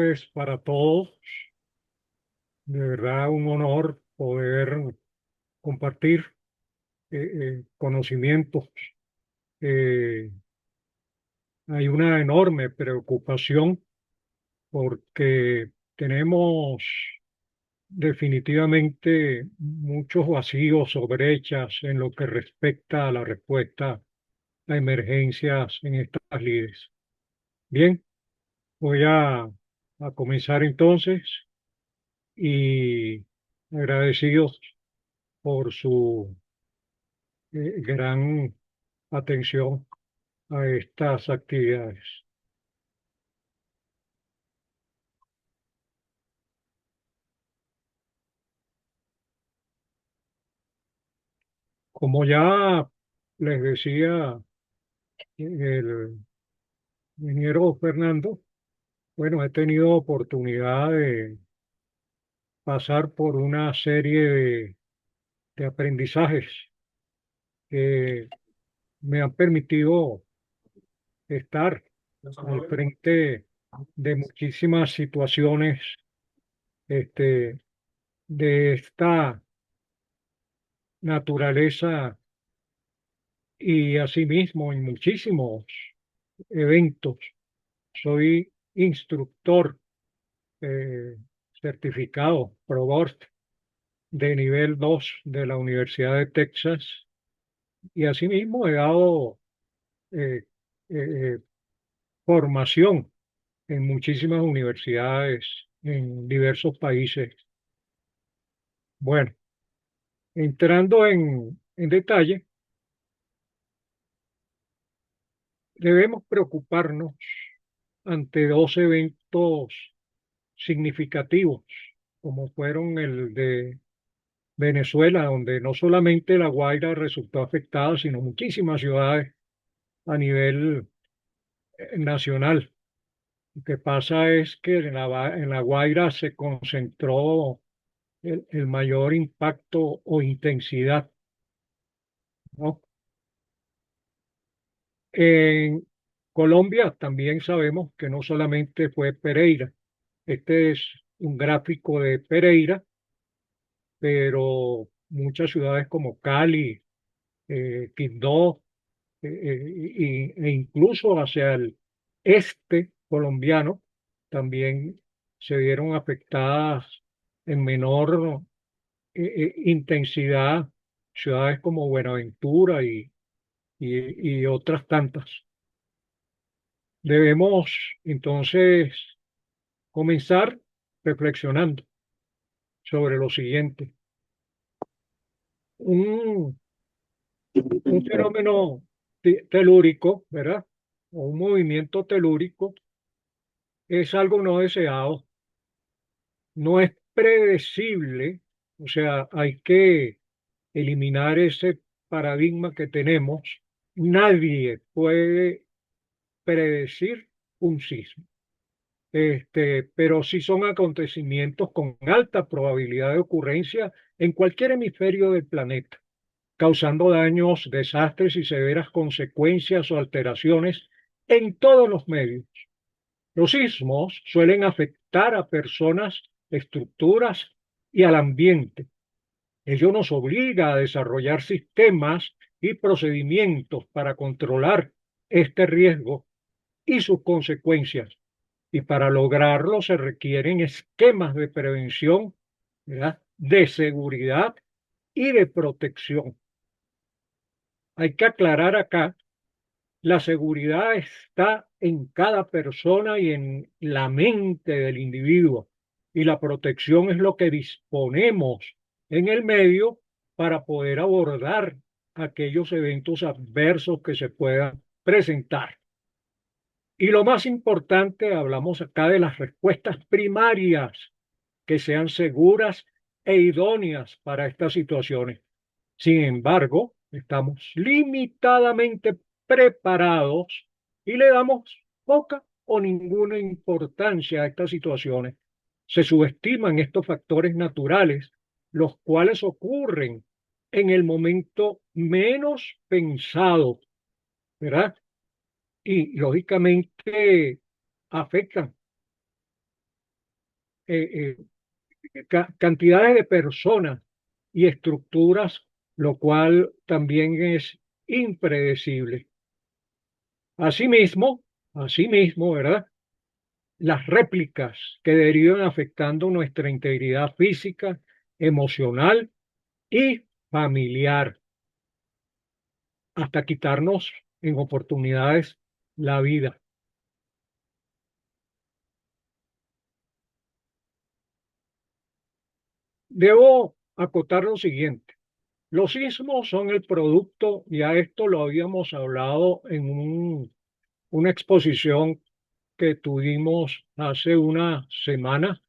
Es para todos, de verdad, un honor poder compartir conocimientos. Eh, Hay una enorme preocupación porque tenemos definitivamente muchos vacíos o brechas en lo que respecta a la respuesta a emergencias en estas lides. Bien, voy a comenzar entonces y agradecidos por su gran atención a estas actividades. Como ya les decía el ingeniero Fernando, bueno, he tenido oportunidad de pasar por una serie de aprendizajes que me han permitido estar al frente de muchísimas situaciones este, de esta naturaleza y asimismo en muchísimos eventos. Soy instructor eh, certificado Provost de nivel 2 de la Universidad de Texas y asimismo he dado eh, eh, formación en muchísimas universidades en diversos países. Bueno, entrando en detalle, debemos preocuparnos ante dos eventos significativos, como fueron el de Venezuela, donde no solamente La Guaira resultó afectada, sino muchísimas ciudades a nivel nacional. Lo que pasa es que en La Guaira se concentró el mayor impacto o intensidad, ¿no? En Colombia también sabemos que no solamente fue Pereira. Este es un gráfico de Pereira, pero muchas ciudades como Cali, Quibdó, e incluso hacia el este colombiano también se vieron afectadas en menor intensidad ciudades como Buenaventura y otras tantas. Debemos entonces comenzar reflexionando sobre lo siguiente. Un, un fenómeno telúrico, ¿verdad? O un movimiento telúrico es algo no deseado, no es predecible, o sea, hay que eliminar ese paradigma que tenemos. Nadie puede predecir un sismo, pero sí son acontecimientos con alta probabilidad de ocurrencia en cualquier hemisferio del planeta, causando daños, desastres y severas consecuencias o alteraciones en todos los medios. Los sismos suelen afectar a personas, estructuras y al ambiente. Ello nos obliga a desarrollar sistemas y procedimientos para controlar este riesgo y sus consecuencias. Y para lograrlo se requieren esquemas de prevención, ¿verdad?, de seguridad y de protección. Hay que aclarar acá, la seguridad está en cada persona y en la mente del individuo. Y la protección es lo que disponemos en el medio para poder abordar aquellos eventos adversos que se puedan presentar. Y lo más importante, hablamos acá de las respuestas primarias que sean seguras e idóneas para estas situaciones. Sin embargo, estamos limitadamente preparados y le damos poca o ninguna importancia a estas situaciones. Se subestiman estos factores naturales, los cuales ocurren en el momento menos pensado, ¿verdad? Y lógicamente afectan cantidades de personas y estructuras, lo cual también es impredecible. Asimismo, asimismo, ¿verdad? Las réplicas que derivan afectando nuestra integridad física, emocional y familiar, hasta quitarnos en oportunidades la vida. Debo acotar lo siguiente. Los sismos son el producto, ya esto lo habíamos hablado en una exposición que tuvimos hace una semana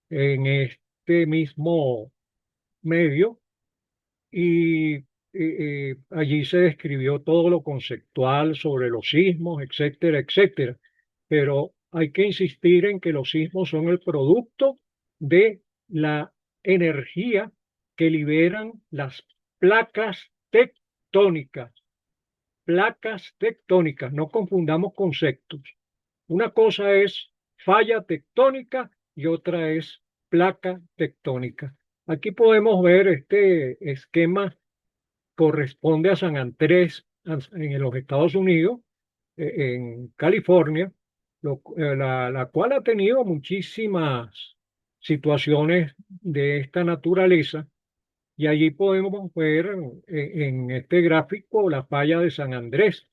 en este mismo medio y allí se describió todo lo conceptual sobre los sismos, etcétera, etcétera. Pero hay que insistir en que los sismos son el producto de la energía que liberan las placas tectónicas. Placas tectónicas, no confundamos conceptos. Una cosa es falla tectónica y otra es placa tectónica. Aquí podemos ver este esquema, corresponde a San Andrés en los Estados Unidos, en California, la cual ha tenido muchísimas situaciones de esta naturaleza. Y allí podemos ver en este gráfico la falla de San Andrés,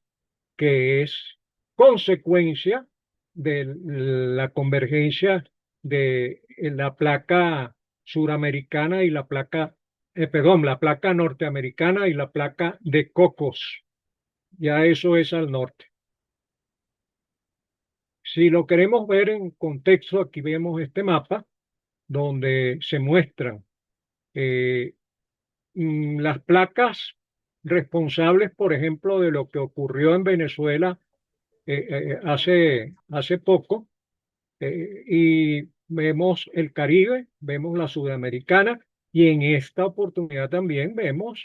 que es consecuencia de la convergencia de la placa suramericana y la placa, perdón, la placa norteamericana y la placa de Cocos. Ya eso es al norte. Si lo queremos ver en contexto, aquí vemos este mapa donde se muestran eh, las placas responsables, por ejemplo, de lo que ocurrió en Venezuela hace poco, y vemos el Caribe, vemos la Sudamericana, y en esta oportunidad también vemos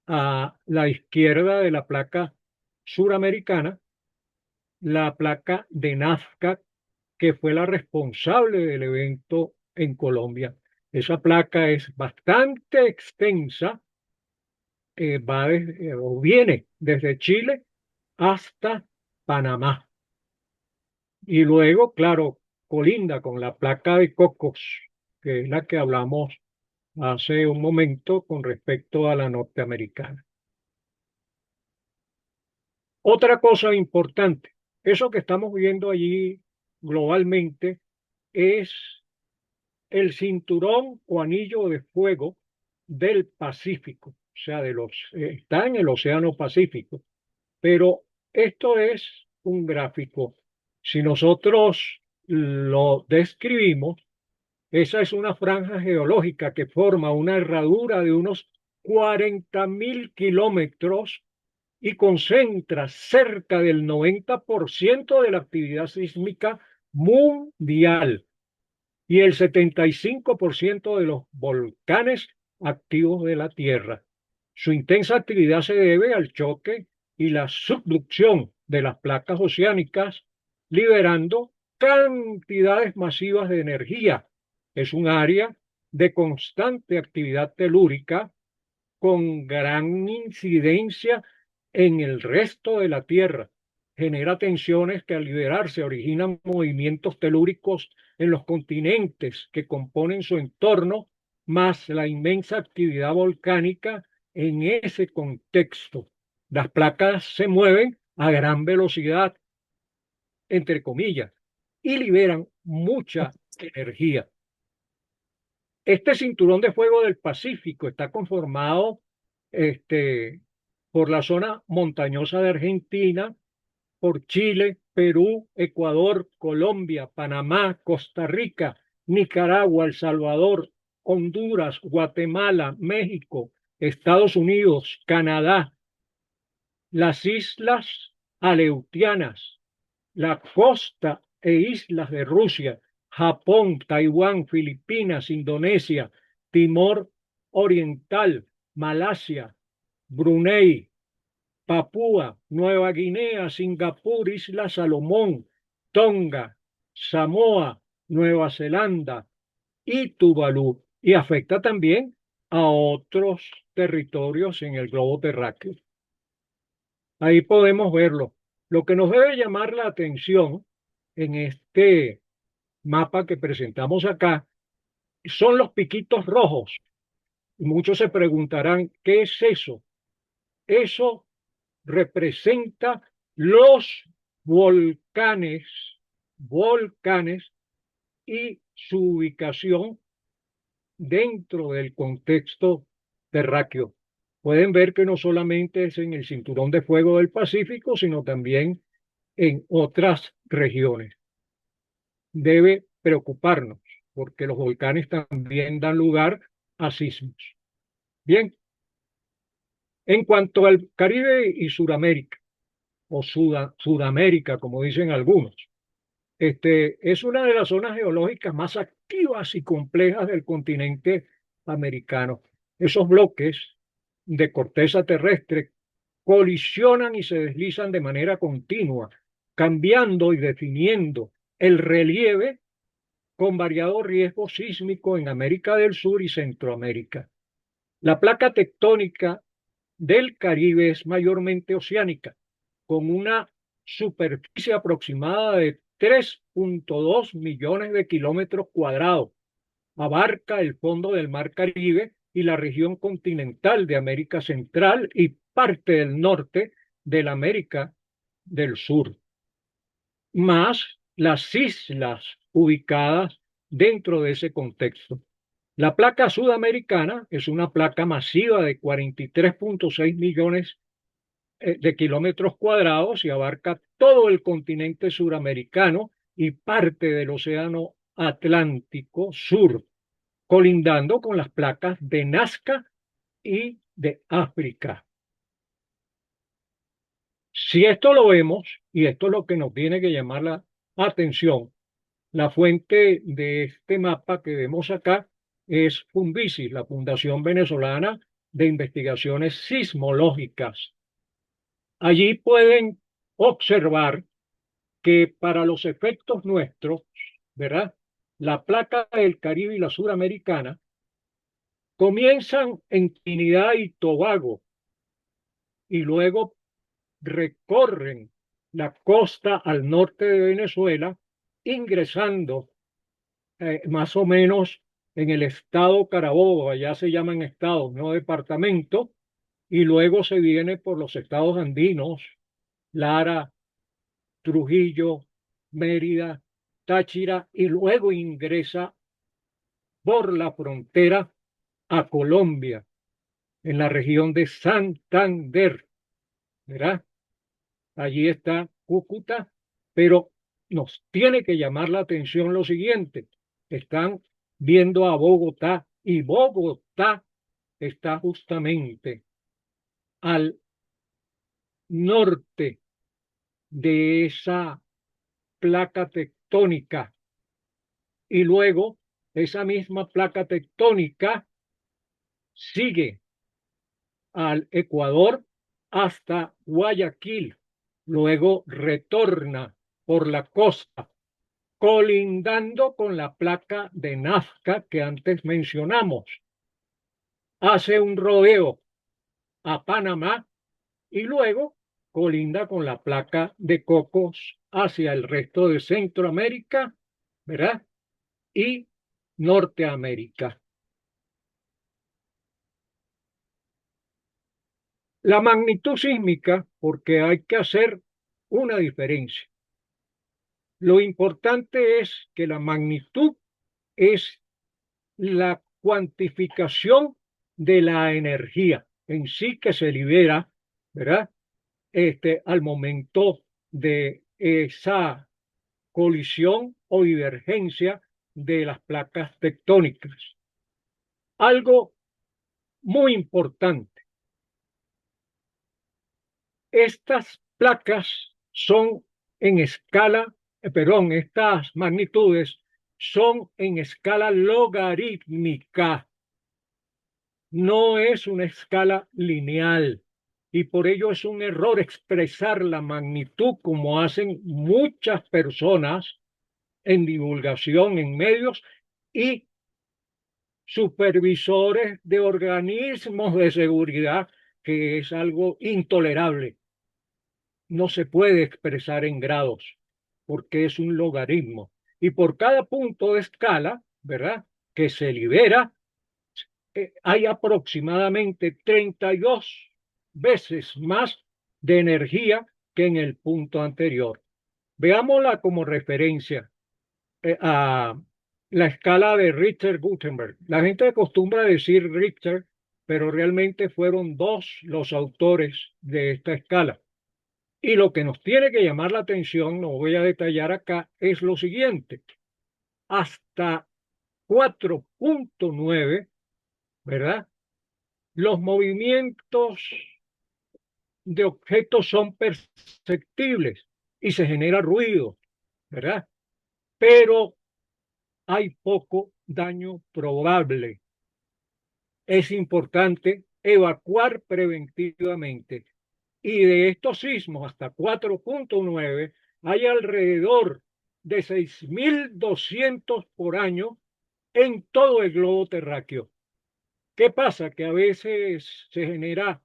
a la izquierda de la placa suramericana, la placa de Nazca, que fue la responsable del evento en Colombia. Esa placa es bastante extensa, o viene desde Chile hasta Panamá. Y luego, claro, colinda con la placa de Cocos, que es la que hablamos hace un momento con respecto a la norteamericana. Otra cosa importante, eso que estamos viendo allí globalmente es el cinturón o anillo de fuego del Pacífico, o sea, está en el Océano Pacífico. Pero esto es un gráfico. Si nosotros lo describimos, esa es una franja geológica que forma una herradura de unos 40.000 kilómetros y concentra cerca del 90% de la actividad sísmica mundial y el 75% de los volcanes activos de la Tierra. Su intensa actividad se debe al choque y la subducción de las placas oceánicas, liberando cantidades masivas de energía. Es un área de constante actividad telúrica con gran incidencia en el resto de la Tierra. Genera tensiones que al liberarse originan movimientos telúricos en los continentes que componen su entorno, más la inmensa actividad volcánica en ese contexto. Las placas se mueven a gran velocidad, entre comillas, y liberan mucha energía. Este cinturón de fuego del Pacífico está conformado este, por la zona montañosa de Argentina, por Chile, Perú, Ecuador, Colombia, Panamá, Costa Rica, Nicaragua, El Salvador, Honduras, Guatemala, México, Estados Unidos, Canadá, las islas Aleutianas, la costa e islas de Rusia, Japón, Taiwán, Filipinas, Indonesia, Timor Oriental, Malasia, Brunei, Papúa, Nueva Guinea, Singapur, Isla Salomón, Tonga, Samoa, Nueva Zelanda y Tuvalu, y afecta también a otros territorios en el globo terráqueo. Ahí podemos verlo. Lo que nos debe llamar la atención en este mapa que presentamos acá son los piquitos rojos. Muchos se preguntarán, ¿qué es eso? Eso representa los volcanes, volcanes y su ubicación dentro del contexto terráqueo. Pueden ver que no solamente es en el cinturón de fuego del Pacífico, sino también en otras regiones. Debe preocuparnos porque los volcanes también dan lugar a sismos. Bien, en cuanto al Caribe y Sudamérica, o Sudamérica, como dicen algunos, es una de las zonas geológicas más activas y complejas del continente americano. Esos bloques de corteza terrestre colisionan y se deslizan de manera continua, cambiando y definiendo el relieve con variado riesgo sísmico en América del Sur y Centroamérica. La placa tectónica del Caribe es mayormente oceánica, con una superficie aproximada de 3,2 millones de kilómetros cuadrados. Abarca el fondo del Mar Caribe y la región continental de América Central y parte del norte de la América del Sur, más las islas ubicadas dentro de ese contexto. La placa sudamericana es una placa masiva de 43,6 millones de kilómetros cuadrados y abarca todo el continente suramericano y parte del océano Atlántico Sur, colindando con las placas de Nazca y de África. Si esto lo vemos, y esto es lo que nos tiene que llamar la atención, la fuente de este mapa que vemos acá es Funvisis, la Fundación Venezolana de Investigaciones Sismológicas. Allí pueden observar que para los efectos nuestros, ¿verdad? La placa del Caribe y la suramericana comienzan en Trinidad y Tobago y luego recorren la costa al norte de Venezuela, ingresando más o menos en el estado Carabobo, allá se llaman estados, no departamentos, y luego se viene por los estados andinos, Lara, Trujillo, Mérida, Táchira, y luego ingresa por la frontera a Colombia, en la región de Santander, ¿verdad? Allí está Cúcuta, pero nos tiene que llamar la atención lo siguiente. Están viendo a Bogotá y Bogotá está justamente al norte de esa placa tectónica y luego esa misma placa tectónica sigue al Ecuador hasta Guayaquil, luego retorna por la costa colindando con la placa de Nazca que antes mencionamos. Hace un rodeo a Panamá y luego colinda con la placa de Cocos hacia el resto de Centroamérica, ¿verdad? Y Norteamérica. La magnitud sísmica, porque hay que hacer una diferencia. Lo importante es que la magnitud es la cuantificación de la energía en sí que se libera, ¿verdad? Al momento de esa colisión o divergencia de las placas tectónicas. Algo muy importante, estas placas son en escala, perdón, estas magnitudes son en escala logarítmica, no es una escala lineal y por ello es un error expresar la magnitud como hacen muchas personas en divulgación en medios y supervisores de organismos de seguridad, que es algo intolerable. No se puede expresar en grados porque es un logaritmo. Y por cada punto de escala, ¿verdad? Que se libera, hay aproximadamente 32 veces más de energía que en el punto anterior. Veámosla como referencia a la escala de Richter-Gutenberg. La gente acostumbra a decir Richter, pero realmente fueron dos los autores de esta escala. Y lo que nos tiene que llamar la atención, no voy a detallar acá, es lo siguiente. Hasta 4.9, ¿verdad? Los movimientos de objetos son perceptibles y se genera ruido, ¿verdad? Pero hay poco daño probable. Es importante evacuar preventivamente. Y de estos sismos hasta 4.9 hay alrededor de 6.200 por año en todo el globo terráqueo. ¿Qué pasa? Que a veces se genera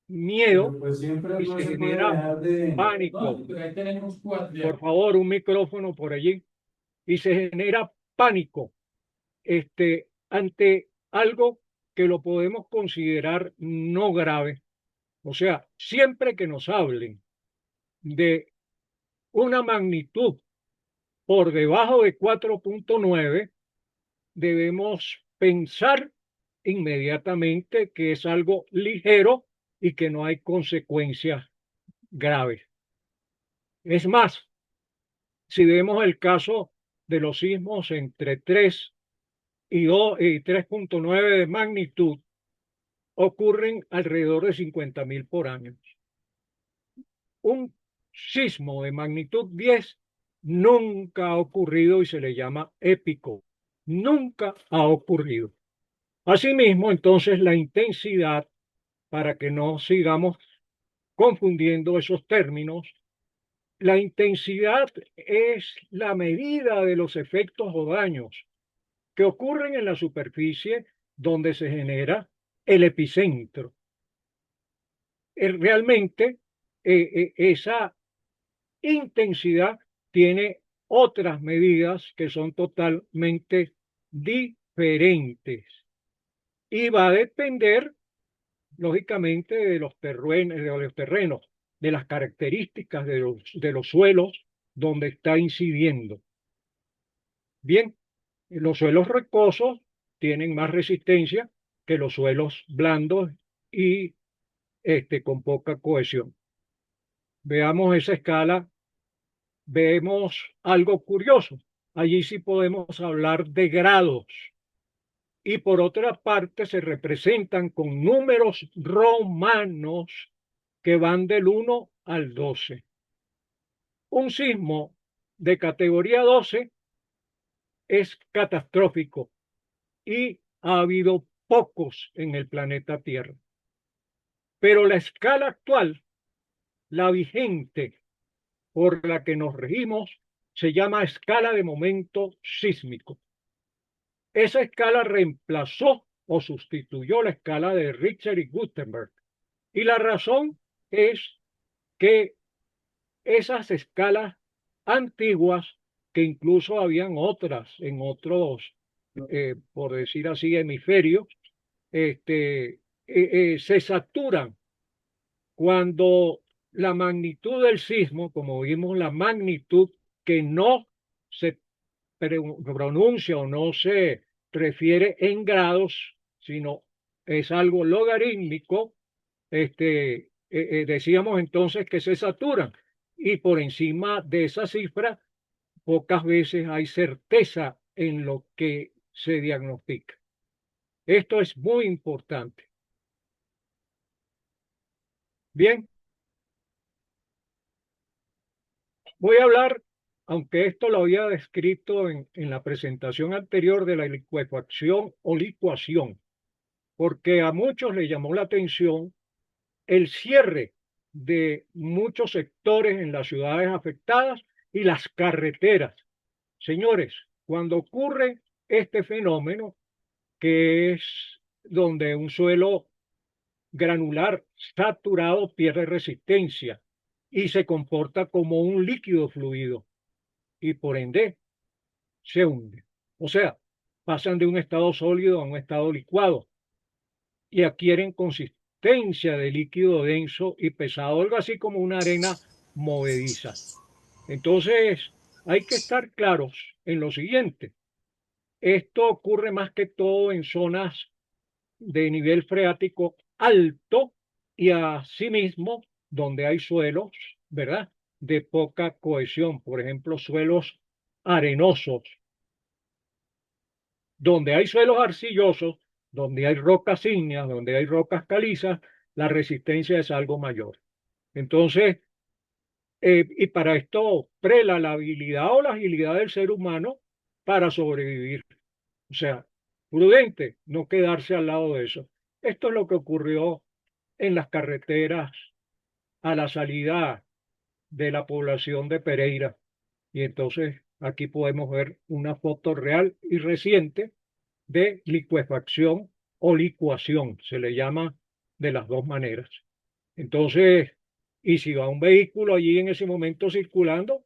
miedo Pero pues siempre y no se se puede genera dejar de... pánico. No, pero ahí tenemos cuatro Por ya. favor, un micrófono por allí. Y se genera pánico ante algo que lo podemos considerar no grave. O sea, siempre que nos hablen de una magnitud por debajo de 4.9, debemos pensar inmediatamente que es algo ligero y que no hay consecuencias graves. Es más, si vemos el caso de los sismos entre 3 y 3.9 de magnitud, ocurren alrededor de 50.000 por año. Un sismo de magnitud 10 nunca ha ocurrido y se le llama épico. Nunca ha ocurrido. Asimismo, entonces, la intensidad, para que no sigamos confundiendo esos términos, la intensidad es la medida de los efectos o daños que ocurren en la superficie donde se genera el epicentro. Realmente, esa intensidad tiene otras medidas que son totalmente diferentes y va a depender, lógicamente, de los terrenos, de las características de los suelos donde está incidiendo. Bien, los suelos rocosos tienen más resistencia que los suelos blandos y con poca cohesión. Veamos esa escala, vemos algo curioso. Allí sí podemos hablar de grados. Y por otra parte se representan con números romanos que van del 1 al 12. Un sismo de categoría 12 es catastrófico y ha habido pocos en el planeta Tierra. Pero la escala actual, la vigente por la que nos regimos, se llama escala de momento sísmico. Esa escala reemplazó o sustituyó la escala de Richter y Gutenberg. Y la razón es que esas escalas antiguas, que incluso habían otras en otros, por decir así, hemisferios, se saturan cuando la magnitud del sismo, como vimos, la magnitud que no se pronuncia o no se refiere en grados, sino es algo logarítmico, decíamos entonces que se saturan. Y por encima de esa cifra, pocas veces hay certeza en lo que se diagnostica. Esto es muy importante. Bien, voy a hablar, aunque esto lo había descrito en la presentación anterior, de la licuefacción o licuación, porque a muchos le llamó la atención el cierre de muchos sectores en las ciudades afectadas y las carreteras. Señores, cuando ocurre este fenómeno, que es donde un suelo granular saturado pierde resistencia y se comporta como un líquido fluido y por ende se hunde. O sea, pasan de un estado sólido a un estado licuado y adquieren consistencia de líquido denso y pesado, algo así como una arena movediza. Entonces, hay que estar claros en lo siguiente. Esto ocurre más que todo en zonas de nivel freático alto y asimismo donde hay suelos, ¿verdad? De poca cohesión, por ejemplo, suelos arenosos. Donde hay suelos arcillosos, donde hay rocas ígneas, donde hay rocas calizas, la resistencia es algo mayor. Entonces, y para esto prela la habilidad o la agilidad del ser humano para sobrevivir. O sea, prudente no quedarse al lado de eso. Esto es lo que ocurrió en las carreteras a la salida de la población de Pereira. Y entonces aquí podemos ver una foto real y reciente de licuefacción o licuación, se le llama de las dos maneras. Entonces, y si va un vehículo allí en ese momento circulando,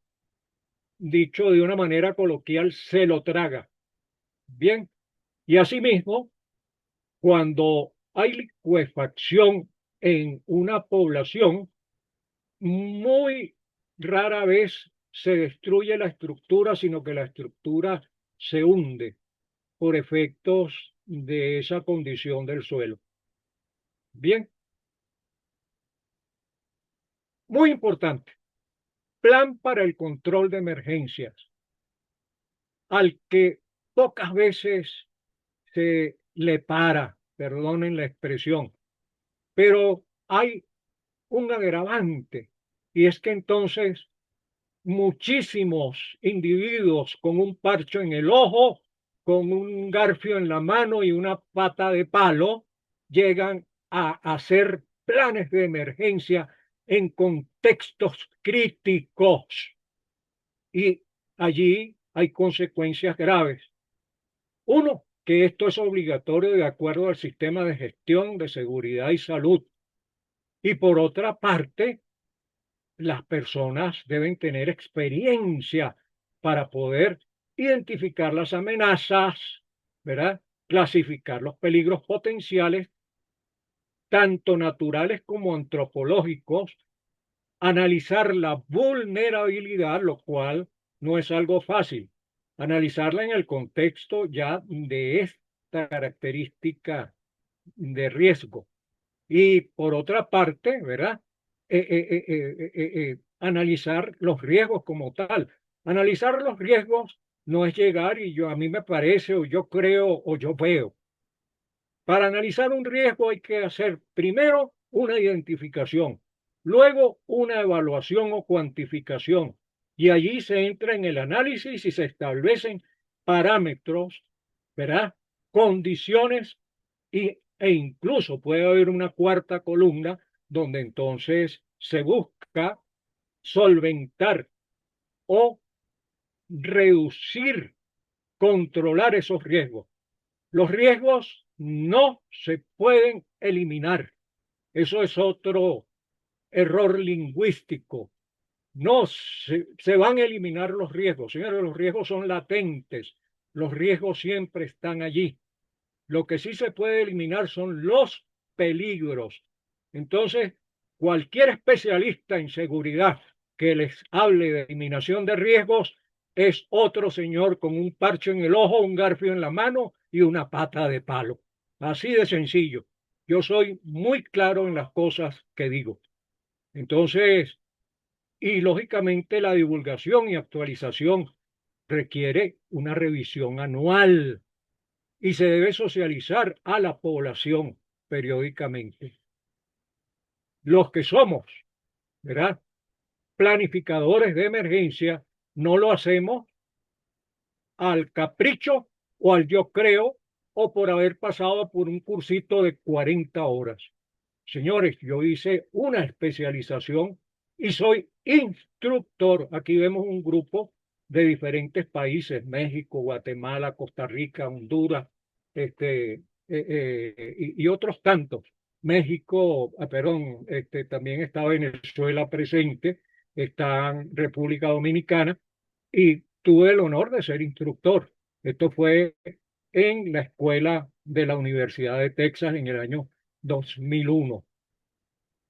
dicho de una manera coloquial, se lo traga. Bien, y asimismo, cuando hay licuefacción en una población, muy rara vez se destruye la estructura, sino que la estructura se hunde por efectos de esa condición del suelo. Bien, muy importante. Plan para el control de emergencias, al que pocas veces se le para, perdonen la expresión, pero hay un agravante y es que entonces muchísimos individuos con un parcho en el ojo, con un garfio en la mano y una pata de palo, llegan a hacer planes de emergencia en contextos críticos y allí hay consecuencias graves. Uno, que esto es obligatorio de acuerdo al sistema de gestión de seguridad y salud. Y por otra parte, las personas deben tener experiencia para poder identificar las amenazas, ¿verdad? Clasificar los peligros potenciales, tanto naturales como antropológicos, analizar la vulnerabilidad, lo cual no es algo fácil, analizarla en el contexto ya de esta característica de riesgo. Y por otra parte, ¿verdad? Analizar los riesgos como tal. Analizar los riesgos no es llegar y yo a mí me parece o yo creo o yo veo. Para analizar un riesgo hay que hacer primero una identificación, luego una evaluación o cuantificación. Y allí se entra en el análisis y se establecen parámetros, ¿verdad? Condiciones e incluso puede haber una cuarta columna donde entonces se busca solventar o reducir, controlar esos riesgos. Los riesgos no se pueden eliminar. Eso es otro error lingüístico. No se van a eliminar los riesgos. Señores, los riesgos son latentes. Los riesgos siempre están allí. Lo que sí se puede eliminar son los peligros. Entonces, cualquier especialista en seguridad que les hable de eliminación de riesgos es otro señor con un parche en el ojo, un garfio en la mano y una pata de palo. Así de sencillo. Yo soy muy claro en las cosas que digo. Entonces, y lógicamente la divulgación y actualización requiere una revisión anual y se debe socializar a la población periódicamente. Los que somos, ¿verdad? Planificadores de emergencia, no lo hacemos al capricho o al yo creo o por haber pasado por un cursito de 40 horas. Señores, yo hice una especialización y soy instructor. Aquí vemos un grupo de diferentes países, México, Guatemala, Costa Rica, Honduras, y otros tantos. México, perdón, también está Venezuela presente, está República Dominicana, y tuve el honor de ser instructor. Esto fue en la escuela de la Universidad de Texas en el año 2001.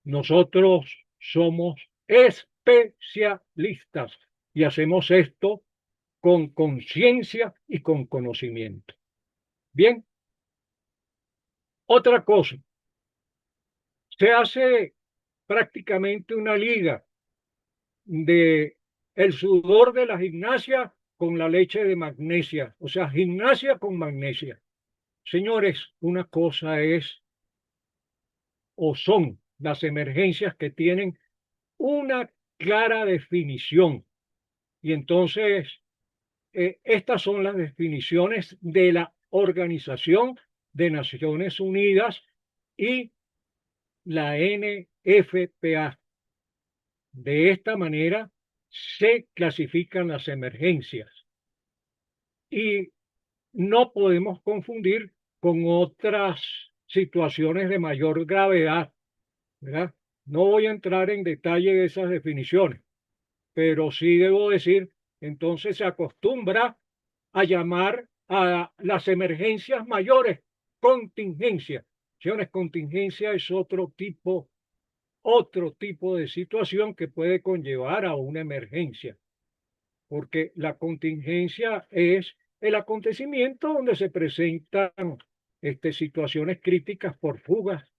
Nosotros somos especialistas y hacemos esto con conciencia y con conocimiento. Bien, otra cosa, se hace prácticamente una liga de el sudor de la gimnasia con la leche de magnesia, o sea, gimnasia con magnesia. Señores, una cosa es o son las emergencias que tienen una clara definición. Y entonces, estas son las definiciones de la Organización de Naciones Unidas y la NFPA. De esta manera se clasifican las emergencias y no podemos confundir con otras situaciones de mayor gravedad, ¿verdad? No voy a entrar en detalle de esas definiciones, pero sí debo decir, entonces se acostumbra a llamar a las emergencias mayores contingencia. Señores, contingencia es otro tipo de situación que puede conllevar a una emergencia, porque la contingencia es el acontecimiento donde se presentan situaciones críticas por fugas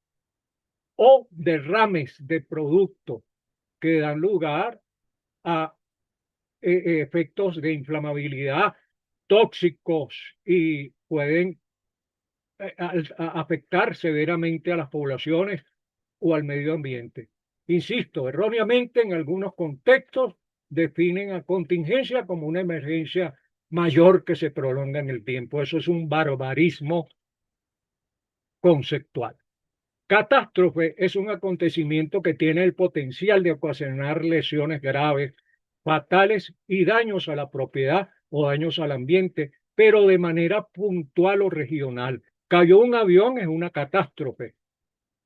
o derrames de producto que dan lugar a efectos de inflamabilidad tóxicos y pueden afectar severamente a las poblaciones o al medio ambiente. Insisto, erróneamente en algunos contextos definen a contingencia como una emergencia mayor que se prolonga en el tiempo. Eso es un barbarismo conceptual. Catástrofe es un acontecimiento que tiene el potencial de ocasionar lesiones graves, fatales y daños a la propiedad o daños al ambiente, pero de manera puntual o regional. Cayó un avión, es una catástrofe,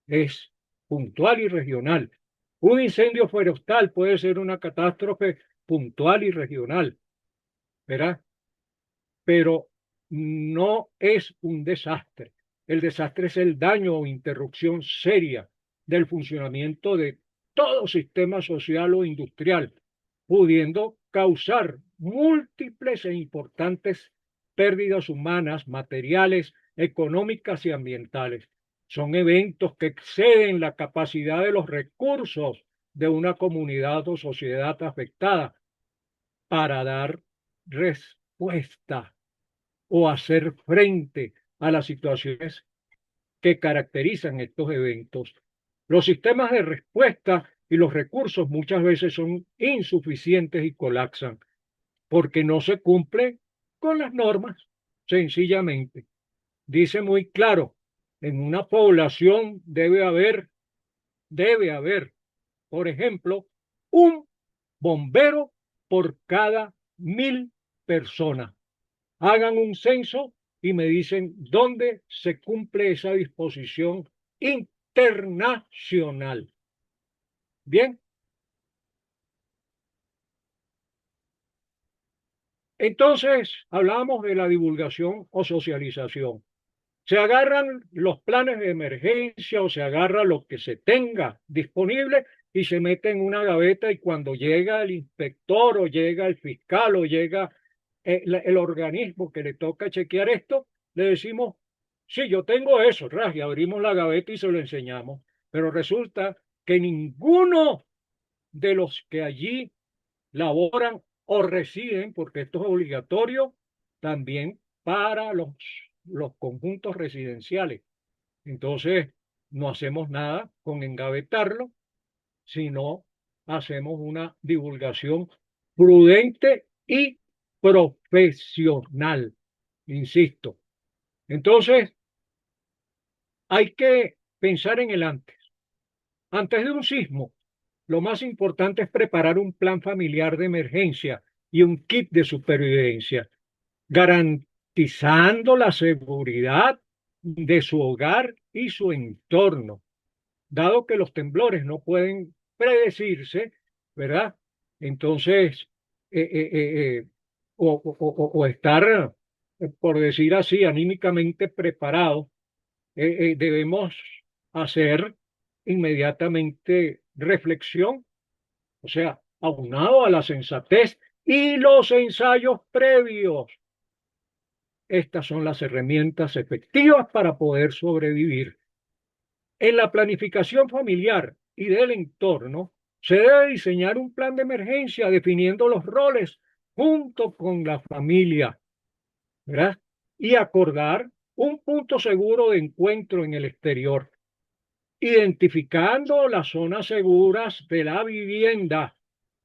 es puntual y regional. Un incendio forestal puede ser una catástrofe puntual y regional, ¿verdad? Pero no es un desastre. El desastre es el daño o interrupción seria del funcionamiento de todo sistema social o industrial, pudiendo causar múltiples e importantes pérdidas humanas, materiales, económicas y ambientales. Son eventos que exceden la capacidad de los recursos de una comunidad o sociedad afectada para dar respuesta o hacer frente a las situaciones que caracterizan estos eventos. Los sistemas de respuesta y los recursos muchas veces son insuficientes y colapsan porque no se cumple con las normas, sencillamente. Dice muy claro, en una población debe haber, por ejemplo, un bombero por cada 1.000 personas. Hagan un censo y me dicen dónde se cumple esa disposición internacional. Bien, entonces hablamos de la divulgación o socialización. Se agarran los planes de emergencia o se agarra lo que se tenga disponible y se mete en una gaveta y cuando llega el inspector o llega el fiscal o llega el organismo que le toca chequear esto, le decimos, sí, yo tengo eso, y abrimos la gaveta y se lo enseñamos. Pero resulta que ninguno de los que allí laboran o residen, porque esto es obligatorio también para los conjuntos residenciales. Entonces, no hacemos nada con engavetarlo, sino hacemos una divulgación prudente y profesional, insisto. Entonces, hay que pensar en el antes. Antes de un sismo, lo más importante es preparar un plan familiar de emergencia y un kit de supervivencia, garantizando la seguridad de su hogar y su entorno, dado que los temblores no pueden predecirse, ¿verdad? Entonces, eh, eh, eh, o estar, por decir así, anímicamente preparados, debemos hacer inmediatamente reflexión, o sea, aunado a la sensatez y los ensayos previos. Estas son las herramientas efectivas para poder sobrevivir. En la planificación familiar y del entorno, se debe diseñar un plan de emergencia definiendo los roles junto con la familia, ¿verdad? Y acordar un punto seguro de encuentro en el exterior, identificando las zonas seguras de la vivienda,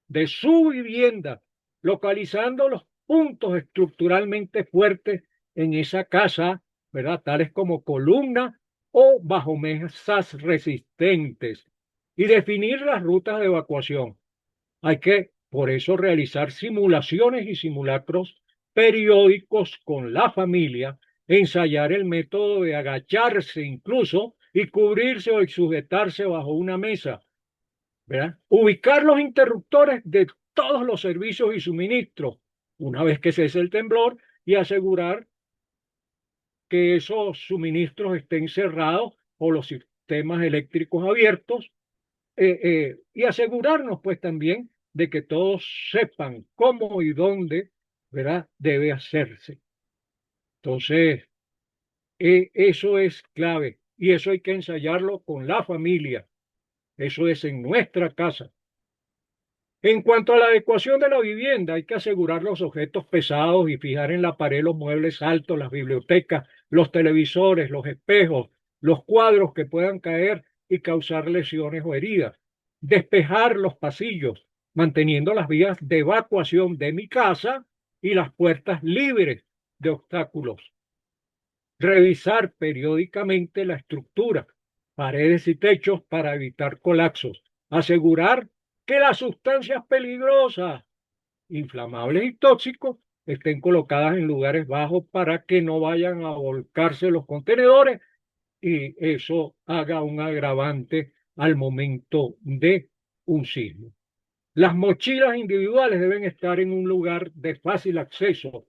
de su vivienda, localizando los puntos estructuralmente fuertes en esa casa, ¿verdad? Tales como columnas o bajomesas resistentes, y definir las rutas de evacuación. Hay que, por eso, realizar simulaciones y simulacros periódicos con la familia, ensayar el método de agacharse incluso y cubrirse o sujetarse bajo una mesa, ¿verdad? Ubicar los interruptores de todos los servicios y suministros una vez que cese el temblor y asegurar que esos suministros estén cerrados o los sistemas eléctricos abiertos, y asegurarnos pues también de que todos sepan cómo y dónde, ¿verdad?, debe hacerse. Entonces, eso es clave y eso hay que ensayarlo con la familia. Eso es en nuestra casa. En cuanto a la adecuación de la vivienda, hay que asegurar los objetos pesados y fijar en la pared los muebles altos, las bibliotecas, los televisores, los espejos, los cuadros que puedan caer y causar lesiones o heridas. Despejar los pasillos, manteniendo las vías de evacuación de mi casa y las puertas libres de obstáculos. Revisar periódicamente la estructura, paredes y techos para evitar colapsos. Asegurar que las sustancias peligrosas, inflamables y tóxicos estén colocadas en lugares bajos para que no vayan a volcarse los contenedores y eso haga un agravante al momento de un sismo. Las mochilas individuales deben estar en un lugar de fácil acceso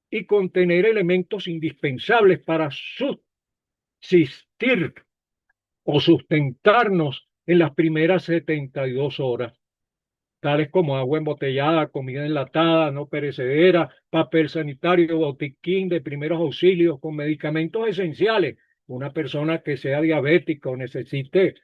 y contener elementos indispensables para subsistir o sustentarnos en las primeras 72 horas, tales como agua embotellada, comida enlatada, no perecedera, papel sanitario, botiquín de primeros auxilios con medicamentos esenciales. Una persona que sea diabética o necesite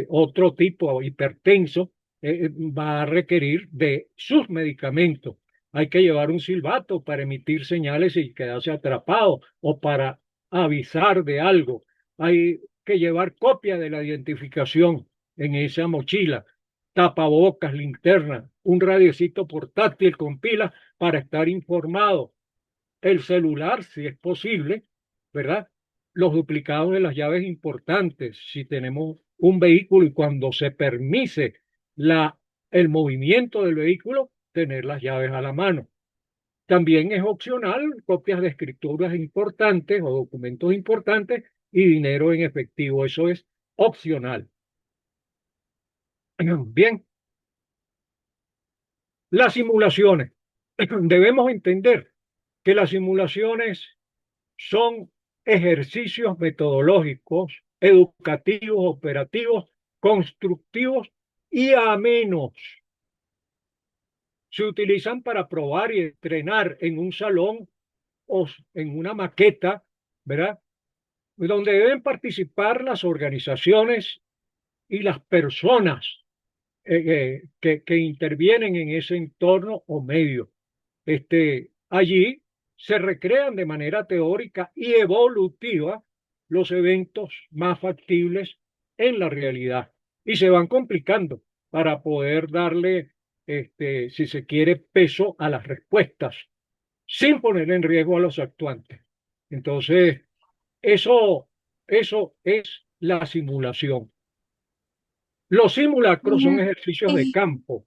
otro tipo hipertenso, va a requerir de sus medicamentos. Hay que llevar un silbato para emitir señales y quedarse atrapado o para avisar de algo. Hay que llevar copia de la identificación en esa mochila, tapabocas, linterna, un radiecito portátil con pilas para estar informado, el celular, si es posible, ¿verdad? Los duplicados de las llaves importantes, si tenemos un vehículo y cuando se permise el movimiento del vehículo, tener las llaves a la mano. También es opcional copias de escrituras importantes o documentos importantes y dinero en efectivo. Eso es opcional. Bien, las simulaciones. Debemos entender que las simulaciones son ejercicios metodológicos, educativos, operativos, constructivos y amenos. Se utilizan para probar y entrenar en un salón o en una maqueta, ¿verdad? Donde deben participar las organizaciones y las personas que intervienen en ese entorno o medio. Allí se recrean de manera teórica y evolutiva los eventos más factibles en la realidad y se van complicando para poder darle, si se quiere, peso a las respuestas sin poner en riesgo a los actuantes. Entonces, eso, eso es la simulación. Los simulacros son Señor, ejercicios de eh, campo.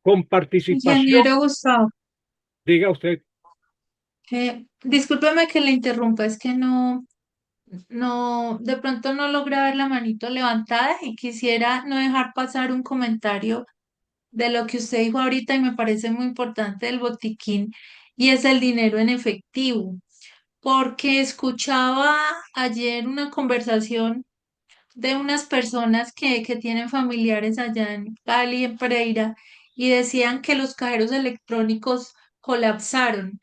con participación, Ingeniero Gustavo, diga usted. discúlpeme que le interrumpa, es que de pronto no logra ver la manito levantada y quisiera no dejar pasar un comentario de lo que usted dijo ahorita y me parece muy importante del botiquín y es el dinero en efectivo, porque escuchaba ayer una conversación de unas personas que tienen familiares allá en Cali, en Pereira, y decían que los cajeros electrónicos colapsaron.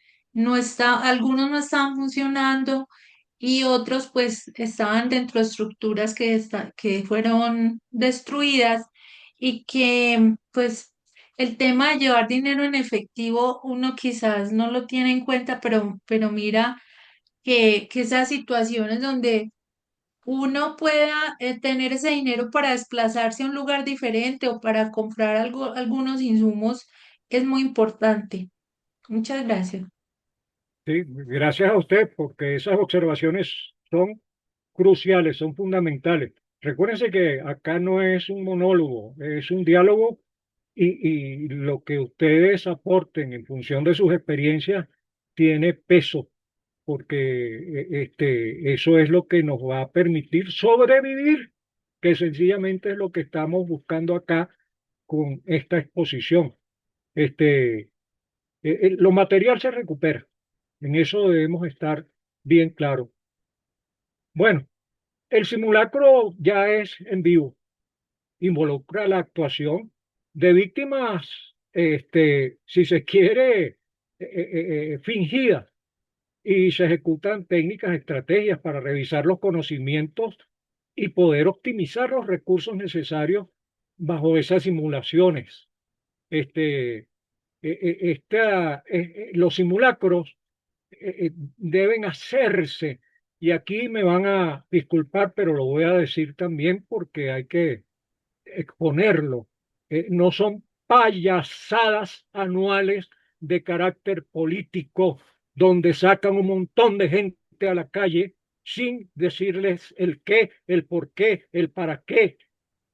Algunos no estaban funcionando y otros pues estaban dentro de estructuras que fueron destruidas y que pues el tema de llevar dinero en efectivo uno quizás no lo tiene en cuenta, pero mira que esas situaciones donde uno pueda tener ese dinero para desplazarse a un lugar diferente o para comprar algunos insumos es muy importante. Muchas gracias. Sí, gracias a usted, porque esas observaciones son cruciales, son fundamentales. Recuérdense que acá no es un monólogo, es un diálogo y lo que ustedes aporten en función de sus experiencias tiene peso, porque eso es lo que nos va a permitir sobrevivir, que sencillamente es lo que estamos buscando acá con esta exposición. Este, lo material se recupera, en eso debemos estar bien claros. Bueno, el simulacro ya es en vivo, involucra la actuación de víctimas, si se quiere, fingidas, y se ejecutan técnicas, estrategias para revisar los conocimientos y poder optimizar los recursos necesarios bajo esas simulaciones. Este, los simulacros deben hacerse, y aquí me van a disculpar, pero lo voy a decir también porque hay que exponerlo. No son payasadas anuales de carácter político donde sacan un montón de gente a la calle sin decirles el qué, el por qué, el para qué.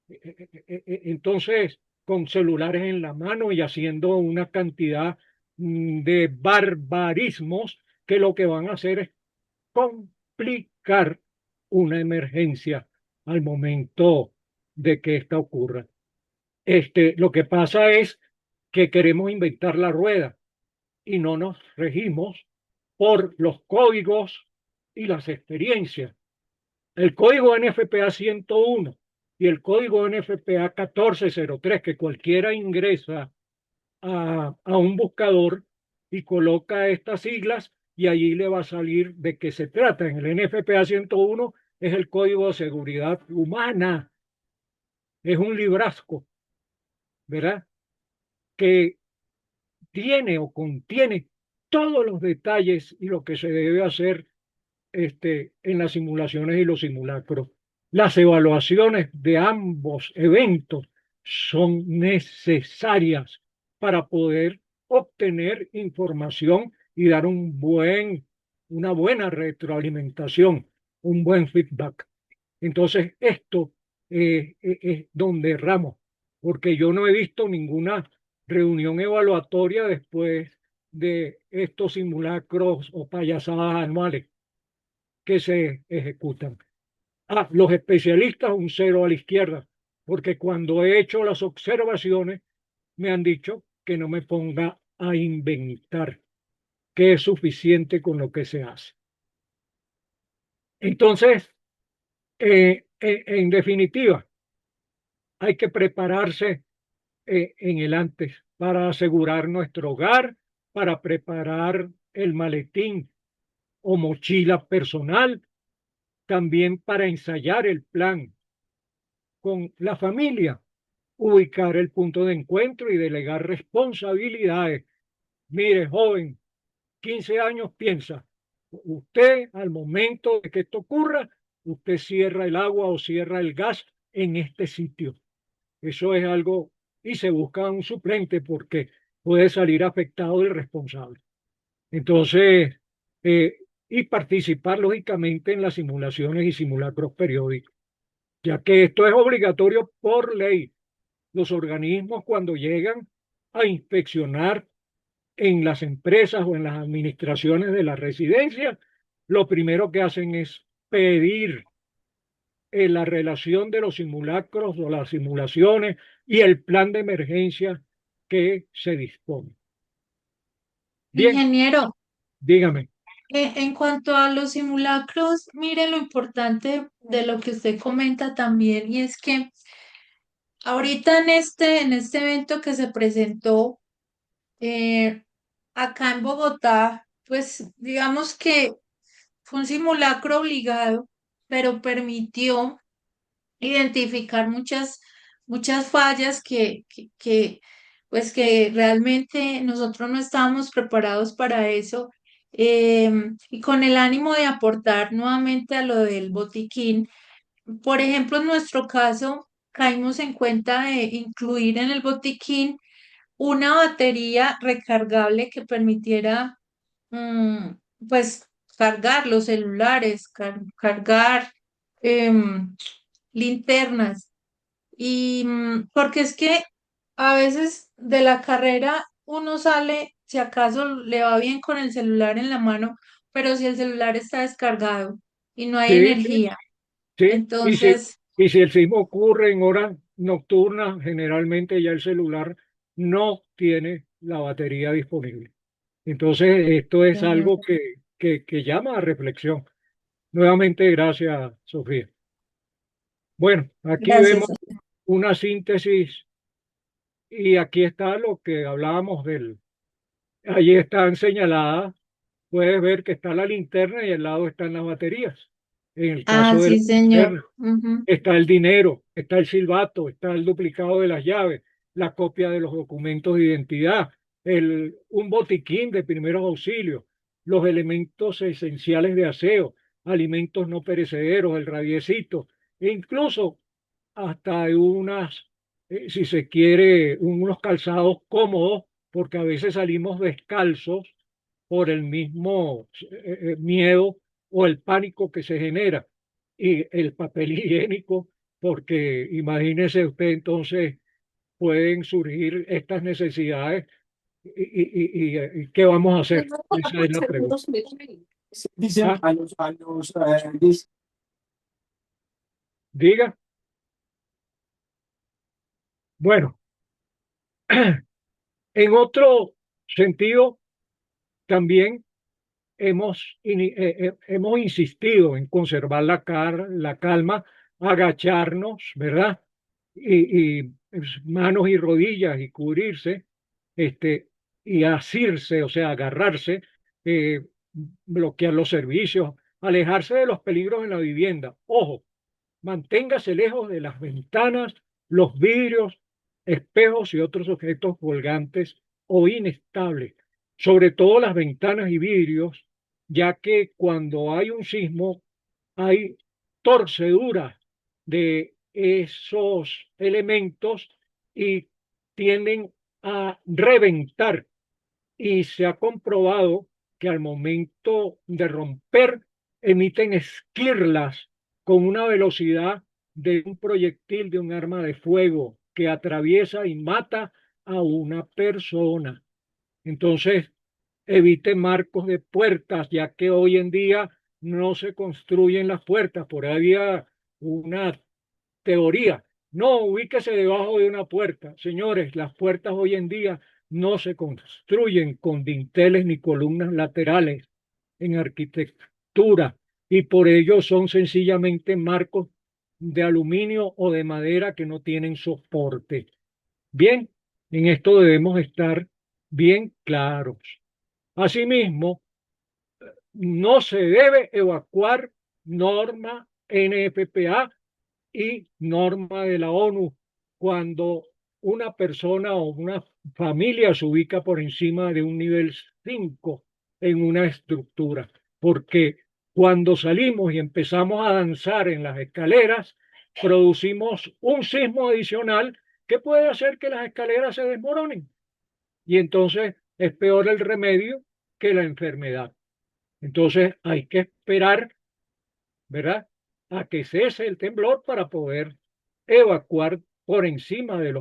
Entonces, con celulares en la mano y haciendo una cantidad de barbarismos que lo que van a hacer es complicar una emergencia al momento de que ésta ocurra. Lo que pasa es que queremos inventar la rueda y no nos regimos por los códigos y las experiencias. El código NFPA 101 y el código NFPA 1403, que cualquiera ingresa a un buscador y coloca estas siglas y allí le va a salir de qué se trata. En el NFPA 101 es el Código de Seguridad Humana, es un librasco, ¿verdad? Que tiene o contiene todos los detalles y lo que se debe hacer en las simulaciones y los simulacros. Las evaluaciones de ambos eventos son necesarias para poder obtener información y dar una buena retroalimentación, un buen feedback. Entonces, esto es donde erramos, porque yo no he visto ninguna reunión evaluatoria después de estos simulacros o payasadas anuales que se ejecutan. Los especialistas, un cero a la izquierda, porque cuando he hecho las observaciones me han dicho que no me ponga a inventar, que es suficiente con lo que se hace. Entonces, en definitiva, hay que prepararse en el antes para asegurar nuestro hogar, para preparar el maletín o mochila personal, también para ensayar el plan con la familia, ubicar el punto de encuentro y delegar responsabilidades. Mire, joven, 15 años piensa, usted al momento de que esto ocurra, usted cierra el agua o cierra el gas en este sitio. Eso es algo, y se busca un suplente porque puede salir afectado el responsable. Entonces, y participar lógicamente en las simulaciones y simulacros periódicos, ya que esto es obligatorio por ley. Los organismos cuando llegan a inspeccionar en las empresas o en las administraciones de la residencia, lo primero que hacen es pedir la relación de los simulacros o las simulaciones y el plan de emergencia que se dispone. Bien, Ingeniero, dígame. en cuanto a los simulacros, mire lo importante de lo que usted comenta también, y es que ahorita en este evento que se presentó eh, acá en Bogotá, pues digamos que fue un simulacro obligado, pero permitió identificar muchas fallas pues que realmente nosotros no estábamos preparados para eso. Y con el ánimo de aportar nuevamente a lo del botiquín, por ejemplo, en nuestro caso, caímos en cuenta de incluir en el botiquín una batería recargable que permitiera, mm, pues, cargar los celulares, cargar em, linternas. Y porque es que a veces de la carrera uno sale, si acaso le va bien con el celular en la mano, pero si el celular está descargado y no hay Sí, sí, energía, sí. entonces, Y si el sismo ocurre en horas nocturnas, generalmente ya el celular no tiene la batería disponible. Entonces, esto es ujú, algo que llama a reflexión. Nuevamente, gracias, Sofía. Bueno, aquí gracias. vemos una síntesis y aquí está lo que hablábamos del. Allí están señaladas, puedes ver que está la linterna y al lado están las baterías. En el Ah, caso de la sí, señor. linterna, Ujú. está el dinero, está el silbato, está el duplicado de las llaves, la copia de los documentos de identidad, un botiquín de primeros auxilios, los elementos esenciales de aseo, alimentos no perecederos, el radiecito, e incluso hasta de si se quiere, unos calzados cómodos, porque a veces salimos descalzos por el mismo miedo o el pánico que se genera. Y el papel higiénico, porque imagínese usted entonces, pueden surgir estas necesidades y ¿qué vamos a hacer? Esa es la pregunta. Dicen Ah, a los diga, bueno, en otro sentido, también hemos insistido en conservar la calma, agacharnos, ¿verdad? Manos y rodillas y cubrirse, este, y asirse, o sea, agarrarse, eh, bloquear los servicios, alejarse de los peligros en la vivienda. Ojo, manténgase lejos de las ventanas, los vidrios, espejos y otros objetos colgantes o inestables, sobre todo las ventanas y vidrios, ya que cuando hay un sismo hay torceduras de esos elementos y tienden a reventar y se ha comprobado que al momento de romper emiten esquirlas con una velocidad de un proyectil de un arma de fuego que atraviesa y mata a una persona. Entonces, evite marcos de puertas, ya que hoy en día no se construyen las puertas. Por ahí había una teoría. No, ubíquese debajo de una puerta. Señores, las puertas hoy en día no se construyen con dinteles ni columnas laterales en arquitectura y por ello son sencillamente marcos de aluminio o de madera que no tienen soporte. Bien, en esto debemos estar bien claros. Asimismo, no se debe evacuar norma NFPA y norma de la ONU cuando una persona o una familia se ubica por encima de un nivel 5 en una estructura, porque cuando salimos y empezamos a danzar en las escaleras, producimos un sismo adicional que puede hacer que las escaleras se desmoronen y entonces es peor el remedio que la enfermedad. Entonces hay que esperar, ¿verdad? A que cese el temblor para poder evacuar por encima de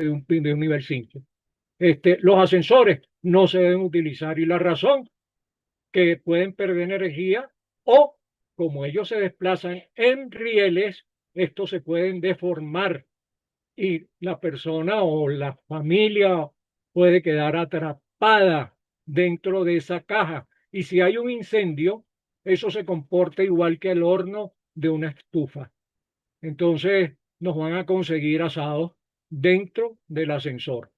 un nivel 5. Los ascensores no se deben utilizar y la razón que pueden perder energía o como ellos se desplazan en rieles, estos se pueden deformar y la persona o la familia puede quedar atrapada dentro de esa caja. Y si hay un incendio, eso se comporta igual que el horno de una estufa. Entonces nos van a conseguir asados dentro del ascensor.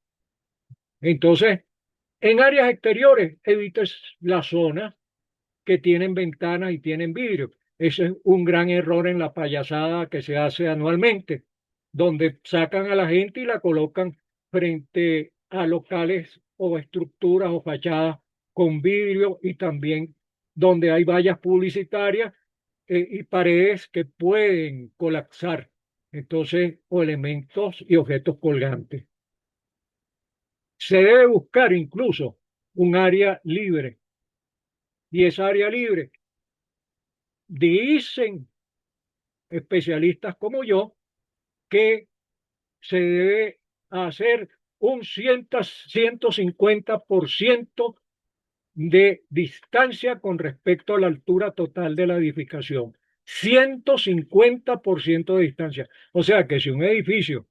Entonces, en áreas exteriores, evites la zona que tienen ventanas y tienen vidrio. Ese es un gran error en la payasada que se hace anualmente, donde sacan a la gente y la colocan frente a locales o estructuras o fachadas con vidrio y también donde hay vallas publicitarias y paredes que pueden colapsar. Entonces, o elementos y objetos colgantes. Se debe buscar incluso un área libre y esa área libre dicen especialistas como yo que se debe hacer un 150% de distancia con respecto a la altura total de la edificación. 150% de distancia. O sea que si un edificio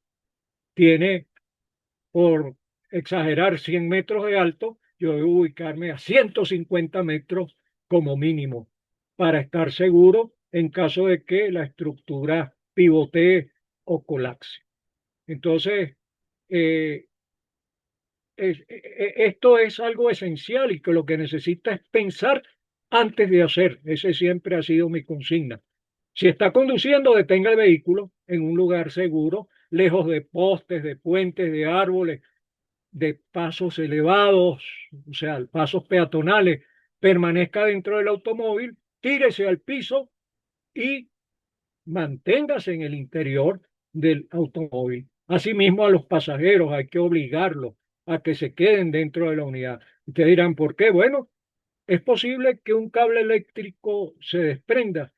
tiene, por exagerar, 100 metros de alto, yo debo ubicarme a 150 metros como mínimo para estar seguro en caso de que la estructura pivotee o colapse. Entonces, eh, esto es algo esencial y que lo que necesita es pensar antes de hacer. Ese siempre ha sido mi consigna. Si está conduciendo, detenga el vehículo en un lugar seguro, lejos de postes, de puentes, de árboles, de pasos elevados, o sea, pasos peatonales. Permanezca dentro del automóvil, tírese al piso y manténgase en el interior del automóvil. Asimismo, a los pasajeros hay que obligarlos a que se queden dentro de la unidad. Ustedes dirán, ¿por qué? Bueno, es posible que un cable eléctrico se desprenda.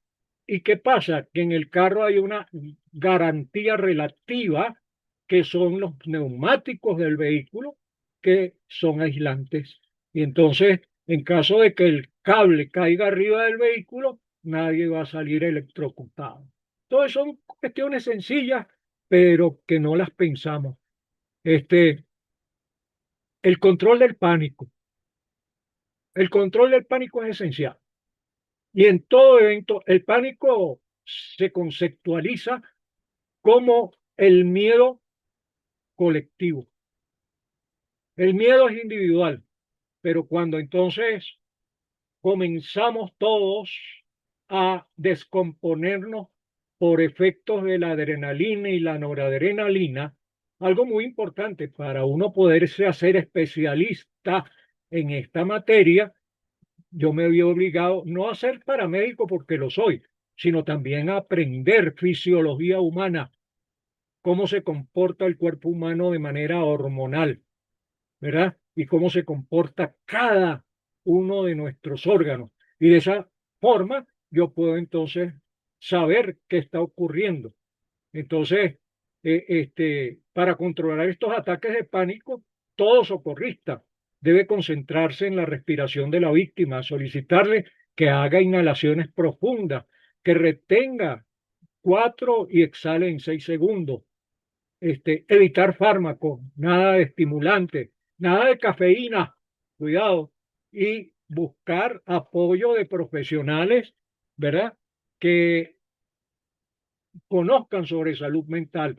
¿Y qué pasa? Que en el carro hay una garantía relativa que son los neumáticos del vehículo que son aislantes. Y entonces, en caso de que el cable caiga arriba del vehículo, nadie va a salir electrocutado. Entonces son cuestiones sencillas, pero que no las pensamos. Este, el control del pánico. El control del pánico es esencial. Y en todo evento, el pánico se conceptualiza como el miedo colectivo. El miedo es individual, pero cuando entonces comenzamos todos a descomponernos por efectos de la adrenalina y la noradrenalina, algo muy importante para uno poderse hacer especialista en esta materia, yo me vi obligado no a ser paramédico porque lo soy, sino también a aprender fisiología humana, cómo se comporta el cuerpo humano de manera hormonal, ¿verdad? Y cómo se comporta cada uno de nuestros órganos. Y de esa forma yo puedo entonces saber qué está ocurriendo. Entonces, para controlar estos ataques de pánico, todo socorrista debe concentrarse en la respiración de la víctima, solicitarle que haga inhalaciones profundas, que retenga 4 y exhale en 6 segundos, evitar fármacos, nada de estimulante, nada de cafeína, cuidado, y buscar apoyo de profesionales, ¿verdad? Que conozcan sobre salud mental.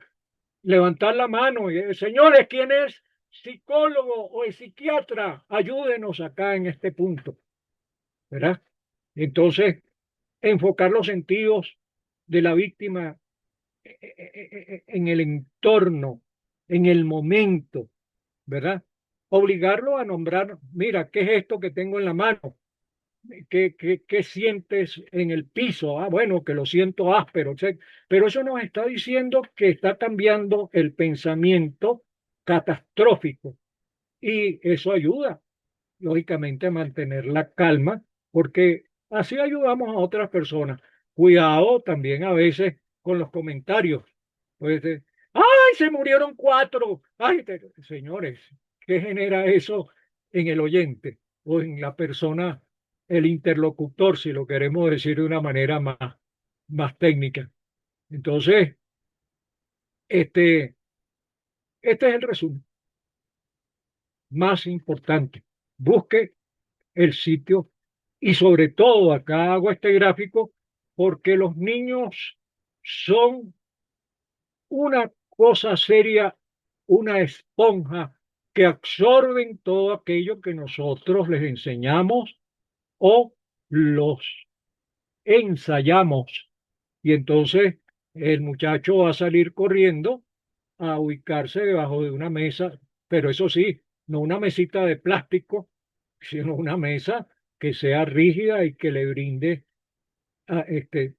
Levantar la mano y, señores, ¿quién es psicólogo o es psiquiatra? Ayúdenos acá en este punto, ¿verdad? Entonces, enfocar los sentidos de la víctima en el entorno, en el momento, ¿verdad? Obligarlo a nombrar, mira, ¿qué es esto que tengo en la mano? ¿Qué sientes en el piso? Ah, bueno, que lo siento áspero, etc. Pero eso nos está diciendo que está cambiando el pensamiento catastrófico y eso ayuda, lógicamente, a mantener la calma porque así ayudamos a otras personas. Cuidado también a veces con los comentarios. Pues, ¡ay, se murieron 4! ¡Ay, señores! ¿Qué genera eso en el oyente o en la persona, el interlocutor, si lo queremos decir de una manera más técnica? Entonces, este, este es el resumen más importante. Busque el sitio y sobre todo acá hago este gráfico porque los niños son una cosa seria, una esponja que absorben todo aquello que nosotros les enseñamos o los ensayamos. Y entonces el muchacho va a salir corriendo a ubicarse debajo de una mesa, pero eso sí, no una mesita de plástico, sino una mesa que sea rígida y que le brinde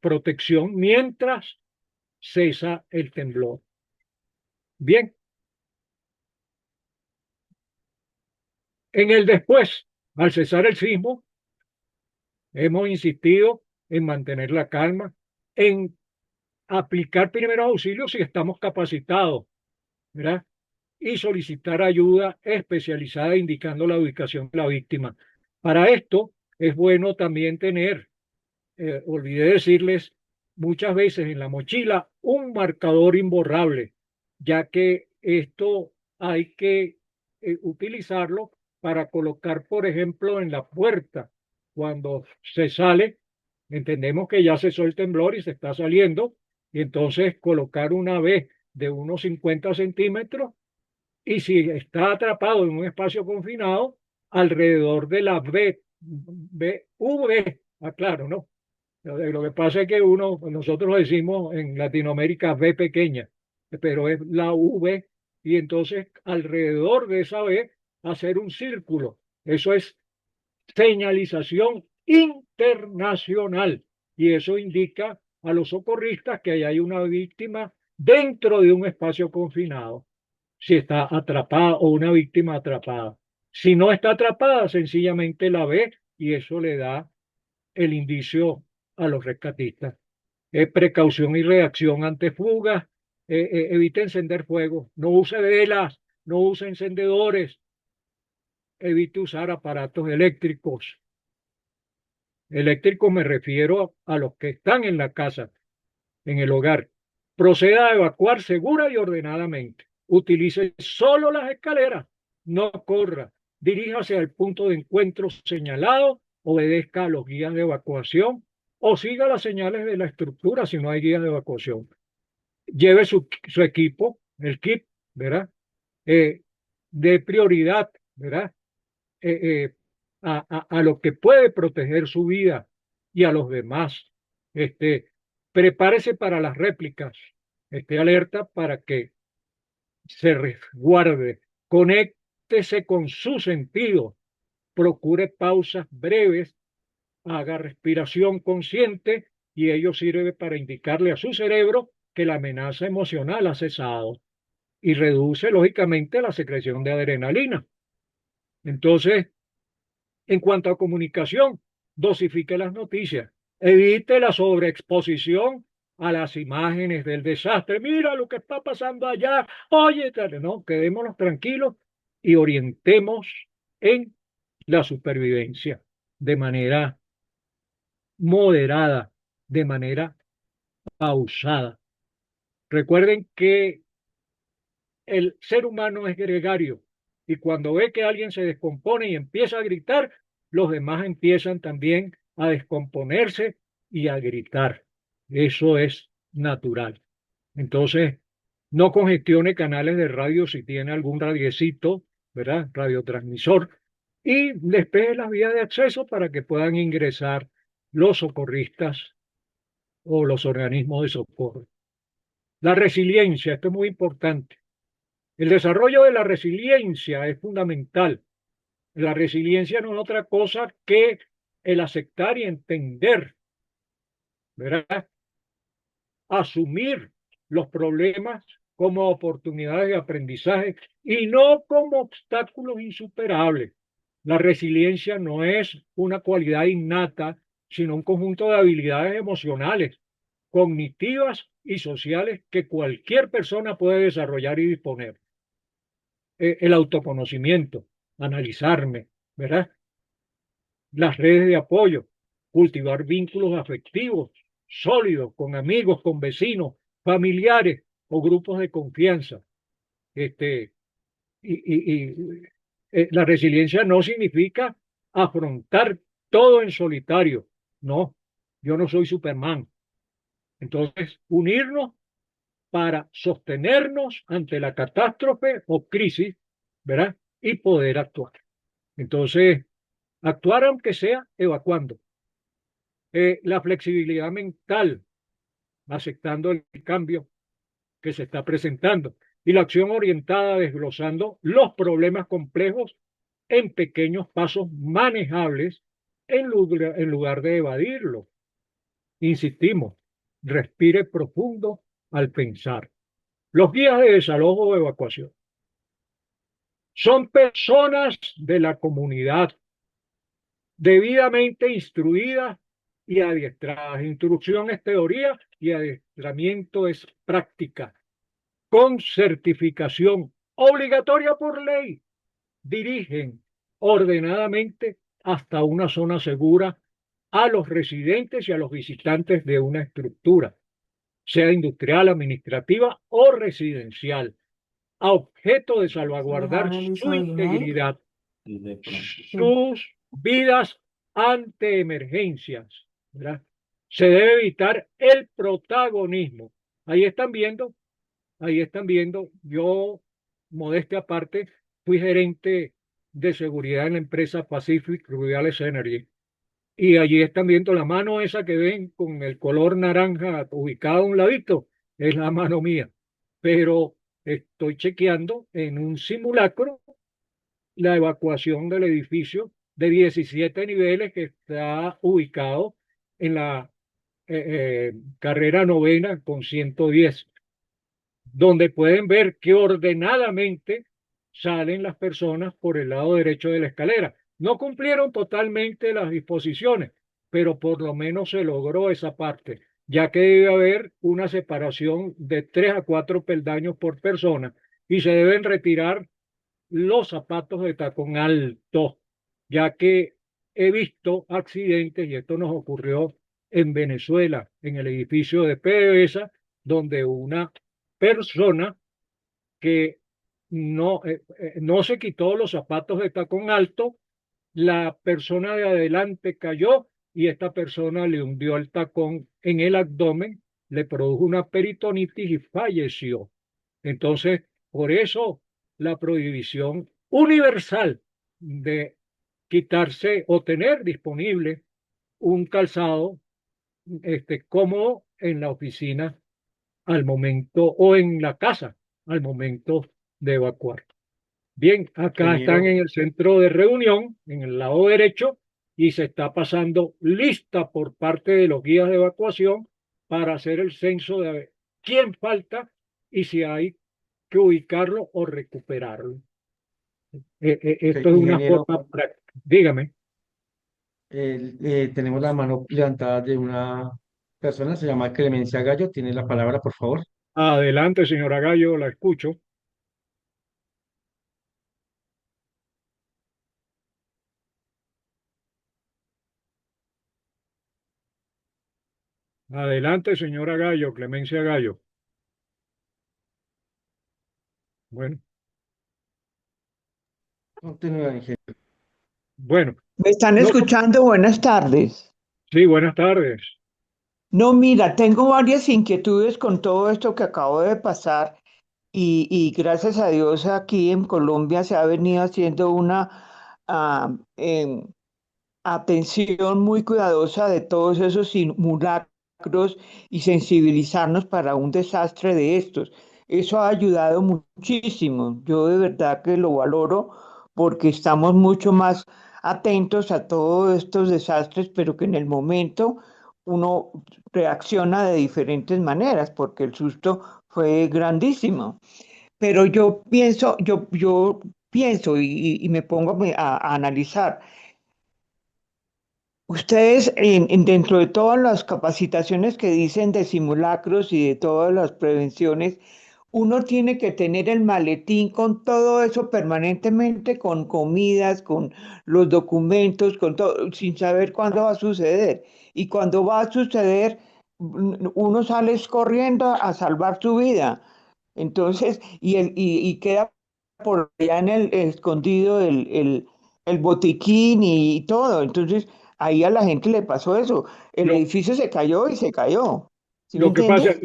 protección mientras cesa el temblor. Bien, en el después, al cesar el sismo, hemos insistido en mantener la calma, en aplicar primeros auxilios si estamos capacitados, ¿verdad? Y solicitar ayuda especializada indicando la ubicación de la víctima. Para esto es bueno también tener, olvidé decirles, muchas veces en la mochila un marcador imborrable, ya que esto hay que utilizarlo para colocar, por ejemplo, en la puerta. Cuando se sale, entendemos que ya cesó el temblor y se está saliendo, y entonces colocar una B de unos 50 centímetros y si está atrapado en un espacio confinado, alrededor de la V, aclaro, ¿no? Lo que pasa es que nosotros decimos en Latinoamérica V pequeña, pero es la V, y entonces alrededor de esa V hacer un círculo. Eso es señalización internacional, y eso indica a los socorristas que ahí hay una víctima dentro de un espacio confinado si está atrapada o una víctima atrapada. Si no está atrapada, sencillamente la ve y eso le da el indicio a los rescatistas. Precaución y reacción ante fugas. Evite encender fuego. No use velas, no use encendedores. Evite usar aparatos eléctricos. Eléctricos me refiero a los que están en la casa, en el hogar. Proceda a evacuar segura y ordenadamente. Utilice solo las escaleras, no corra. Diríjase al punto de encuentro señalado, obedezca a los guías de evacuación o siga las señales de la estructura si no hay guías de evacuación. Lleve su equipo, el kit, ¿verdad? De prioridad, ¿verdad? Eh, eh, a lo que puede proteger su vida y a los demás. Prepárese para las réplicas, esté alerta para que se resguarde, conéctese con su sentido, procure pausas breves, haga respiración consciente y ello sirve para indicarle a su cerebro que la amenaza emocional ha cesado y reduce lógicamente la secreción de adrenalina. Entonces, en cuanto a comunicación, dosifique las noticias, evite la sobreexposición a las imágenes del desastre. Mira lo que está pasando allá. Oye, no, quedémonos tranquilos y orientemos en la supervivencia de manera moderada, de manera pausada. Recuerden que el ser humano es gregario y cuando ve que alguien se descompone y empieza a gritar, los demás empiezan también a descomponerse y a gritar. Eso es natural. Entonces, no congestione canales de radio si tiene algún radiecito, ¿verdad? Radiotransmisor, y despeje las vías de acceso para que puedan ingresar los socorristas o los organismos de socorro. La resiliencia, esto es muy importante. El desarrollo de la resiliencia es fundamental. La resiliencia no es otra cosa que el aceptar y entender, ¿verdad? Asumir los problemas como oportunidades de aprendizaje y no como obstáculos insuperables. La resiliencia no es una cualidad innata, sino un conjunto de habilidades emocionales, cognitivas y sociales que cualquier persona puede desarrollar y disponer. el autoconocimiento, analizarme, ¿verdad? Las redes de apoyo, cultivar vínculos afectivos sólidos con amigos, con vecinos, familiares o grupos de confianza. Este, la resiliencia no significa afrontar todo en solitario. No, yo no soy Superman. Entonces, unirnos para sostenernos ante la catástrofe o crisis, ¿verdad? Y poder actuar. Entonces, actuar aunque sea evacuando. La flexibilidad mental, aceptando el cambio que se está presentando. Y la acción orientada desglosando los problemas complejos en pequeños pasos manejables en lugar de evadirlos. Insistimos, respire profundo al pensar. Los guías de desalojo o evacuación son personas de la comunidad debidamente instruidas y adiestradas. Instrucción es teoría y adiestramiento es práctica. Con certificación obligatoria por ley, dirigen ordenadamente hasta una zona segura a los residentes y a los visitantes de una estructura, sea industrial, administrativa o residencial, a objeto de salvaguardar su integridad, sus vidas ante emergencias, ¿verdad? Se debe evitar el protagonismo. Ahí están viendo, yo, modestia aparte, fui gerente de seguridad en la empresa Pacific Rubiales Energy. Y allí están viendo la mano esa que ven con el color naranja ubicada a un ladito, es la mano mía. Pero estoy chequeando en un simulacro la evacuación del edificio de 17 niveles que está ubicado en la carrera novena con 110, donde pueden ver que ordenadamente salen las personas por el lado derecho de la escalera. No cumplieron totalmente las disposiciones, pero por lo menos se logró esa parte, ya que debe haber una separación de 3 a 4 peldaños por persona y se deben retirar los zapatos de tacón alto, ya que he visto accidentes, y esto nos ocurrió en Venezuela, en el edificio de PDVSA, donde una persona que no se quitó los zapatos de tacón alto, la persona de adelante cayó y esta persona le hundió el tacón en el abdomen, le produjo una peritonitis y falleció. Entonces, por eso la prohibición universal de quitarse o tener disponible un calzado cómodo en la oficina al momento o en la casa al momento de evacuar. Bien, acá están Ingeniero, en el centro de reunión, en el lado derecho, y se está pasando lista por parte de los guías de evacuación para hacer el censo de quién falta y si hay que ubicarlo o recuperarlo. ok, Esto es una ingeniero, forma práctica. Dígame. tenemos la mano levantada de una persona, se llama Clemencia Gallo, tiene la palabra, por favor. Adelante, señora Gallo, la escucho. Adelante, señora Gallo, Clemencia Gallo. Bueno, Continúa, ingeniero. bueno, ¿Me están no, escuchando? Buenas tardes. sí, buenas tardes. No, mira, tengo varias inquietudes con todo esto que acabo de pasar y gracias a Dios aquí en Colombia se ha venido haciendo una ah, em, atención muy cuidadosa de todos esos simulacros y sensibilizarnos para un desastre de estos. Eso ha ayudado muchísimo. Yo de verdad que lo valoro porque estamos mucho más atentos a todos estos desastres, pero que en el momento uno reacciona de diferentes maneras porque el susto fue grandísimo. Pero yo pienso y me pongo a analizar. Ustedes, dentro de todas las capacitaciones que dicen de simulacros y de todas las prevenciones, uno tiene que tener el maletín con todo eso permanentemente, con comidas, con los documentos, con todo, sin saber cuándo va a suceder. Y cuando va a suceder, uno sale corriendo a salvar su vida. Entonces, y queda por allá en el escondido el botiquín y todo. Entonces, ahí a la gente le pasó eso. El Lo, edificio se cayó y se cayó. ¿Sí me lo que pasa, entiendes?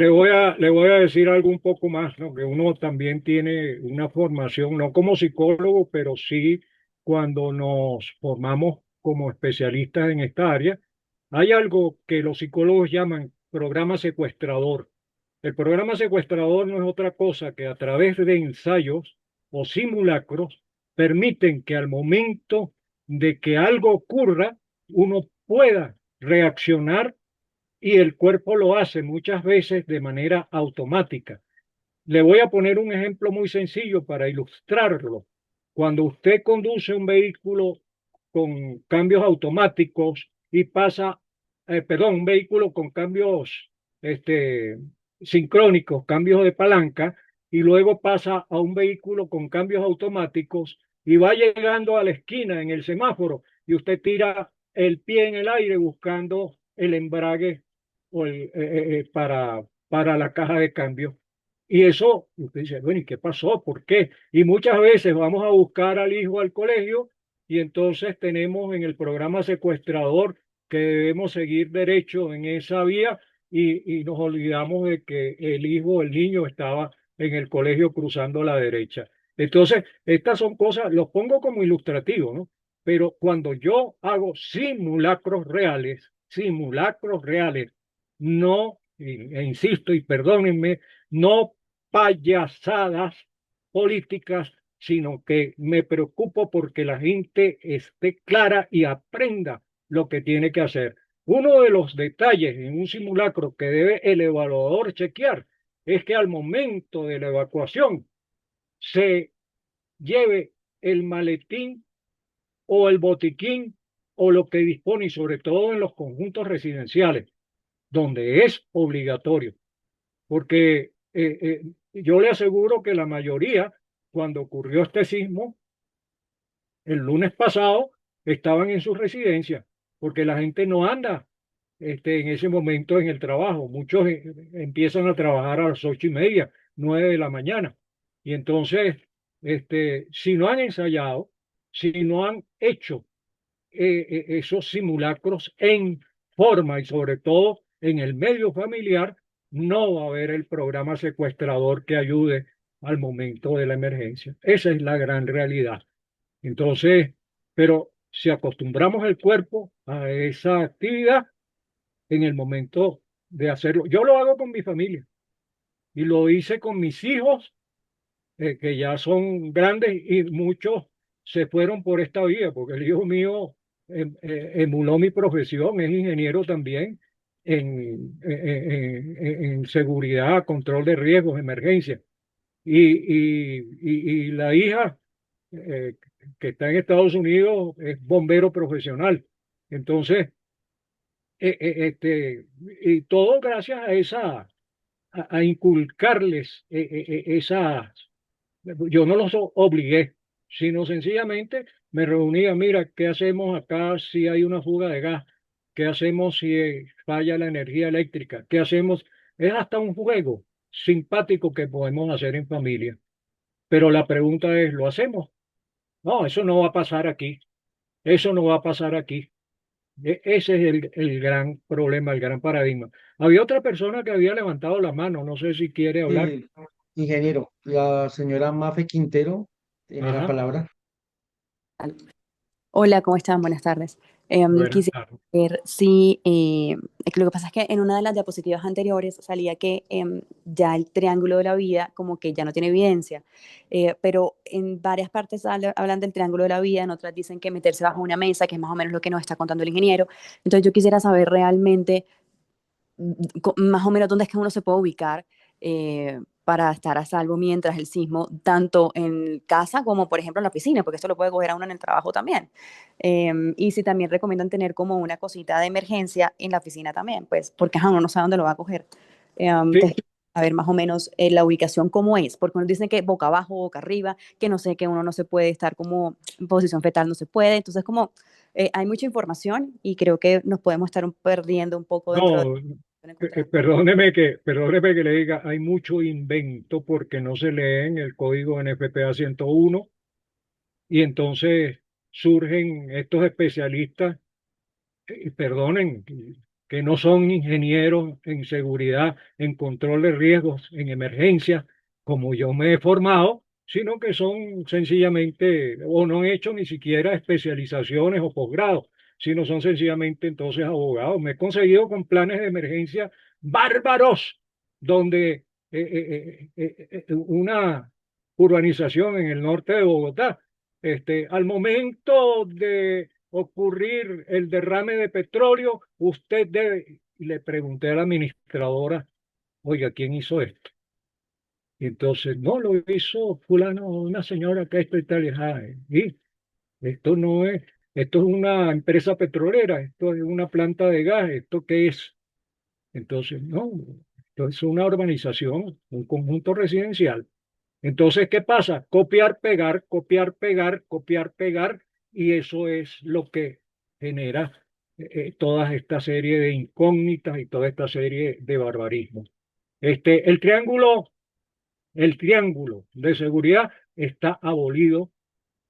le voy a decir algo un poco más, ¿no? Que uno también tiene una formación, no como psicólogo, pero sí cuando nos formamos como especialistas en esta área. Hay algo que los psicólogos llaman programa secuestrador. El programa secuestrador no es otra cosa que a través de ensayos o simulacros permiten que al momento de que algo ocurra, uno pueda reaccionar y el cuerpo lo hace muchas veces de manera automática. Le voy a poner un ejemplo muy sencillo para ilustrarlo. Cuando usted conduce un vehículo con cambios automáticos y pasa, perdón, un vehículo con cambios sincrónicos, cambios de palanca, y luego pasa a un vehículo con cambios automáticos y va llegando a la esquina en el semáforo y usted tira el pie en el aire buscando el embrague o para la caja de cambio. Y eso, usted dice, bueno, ¿y qué pasó? ¿Por qué? Y muchas veces vamos a buscar al hijo al colegio y entonces tenemos en el programa secuestrador que debemos seguir derecho en esa vía y nos olvidamos de que el hijo, el niño estaba en el colegio cruzando a la derecha. Entonces, estas son cosas, los pongo como ilustrativo, ¿no? Pero cuando yo hago simulacros reales, no, e insisto y perdónenme, no payasadas políticas, sino que me preocupo porque la gente esté clara y aprenda lo que tiene que hacer. Uno de los detalles en un simulacro que debe el evaluador chequear es que al momento de la evacuación se lleve el maletín o el botiquín o lo que dispone, y sobre todo en los conjuntos residenciales, donde es obligatorio. Porque yo le aseguro que la mayoría, cuando ocurrió este sismo, el lunes pasado, estaban en sus residencias, porque la gente no anda en ese momento en el trabajo. Muchos empiezan a trabajar a las 8:30, 9 de la mañana. Y entonces, si no han ensayado, si no han hecho esos simulacros en forma y sobre todo en el medio familiar, no va a haber el programa secuestrador que ayude al momento de la emergencia. Esa es la gran realidad. Entonces, pero si acostumbramos el cuerpo a esa actividad en el momento de hacerlo, yo lo hago con mi familia y lo hice con mis hijos que ya son grandes y muchos se fueron por esta vía, porque el hijo mío emuló mi profesión, es ingeniero también en seguridad, control de riesgos, emergencia. Y la hija eh, que está en Estados Unidos es bombero profesional. Entonces, y todo gracias a a inculcarles esa. Yo no los obligué, sino sencillamente me reunía, mira, ¿qué hacemos acá si hay una fuga de gas? ¿Qué hacemos si falla la energía eléctrica? ¿Qué hacemos? Es hasta un juego simpático que podemos hacer en familia. Pero la pregunta es, ¿lo hacemos? No, eso no va a pasar aquí. Eso no va a pasar aquí. Ese es el gran problema, el gran paradigma. Había otra persona que había levantado la mano, no sé si quiere hablar. Sí, ingeniero, la señora Mafe Quintero tiene la Ajá, palabra. Hola, ¿cómo están? Buenas tardes. buenas Quisiera tardes. saber si, que lo que pasa es que en una de las diapositivas anteriores salía que ya el triángulo de la vida como que ya no tiene evidencia, pero en varias partes hablan del triángulo de la vida, en otras dicen que meterse bajo una mesa, que es más o menos lo que nos está contando el ingeniero. Entonces yo quisiera saber realmente más o menos dónde es que uno se puede ubicar para estar a salvo mientras el sismo, tanto en casa como, por ejemplo, en la oficina, porque esto lo puede coger a uno en el trabajo también. Y si también recomiendan tener como una cosita de emergencia en la oficina también, pues porque ajá, uno no sabe dónde lo va a coger. Sí, Entonces, saber más o menos la ubicación cómo es, porque nos dicen que boca abajo, boca arriba, que no sé, que uno no se puede estar como en posición fetal, no se puede, entonces como hay mucha información y creo que nos podemos estar perdiendo un poco dentro de No, encontrar. perdóneme que le diga, hay mucho invento porque no se lee en el código NFPA 101 y entonces surgen estos especialistas, perdonen, que no son ingenieros en seguridad, en control de riesgos, en emergencias, como yo me he formado, sino que son sencillamente, o no han hecho ni siquiera especializaciones o posgrados, sino son sencillamente entonces abogados. Me he conseguido con planes de emergencia bárbaros, donde una urbanización en el norte de Bogotá, al momento de ocurrir el derrame de petróleo, usted debe, y le pregunté a la administradora, oiga, ¿quién hizo esto? Y entonces, no, lo hizo fulano, una señora que esto y tal, y esto no es, esto es una empresa petrolera, esto es una planta de gas, ¿esto qué es? Entonces, no, esto es una urbanización, un conjunto residencial. Entonces, ¿qué pasa? Copiar, pegar, copiar, pegar, copiar, pegar, y eso es lo que genera toda esta serie de incógnitas y toda esta serie de barbarismos. El triángulo de seguridad está abolido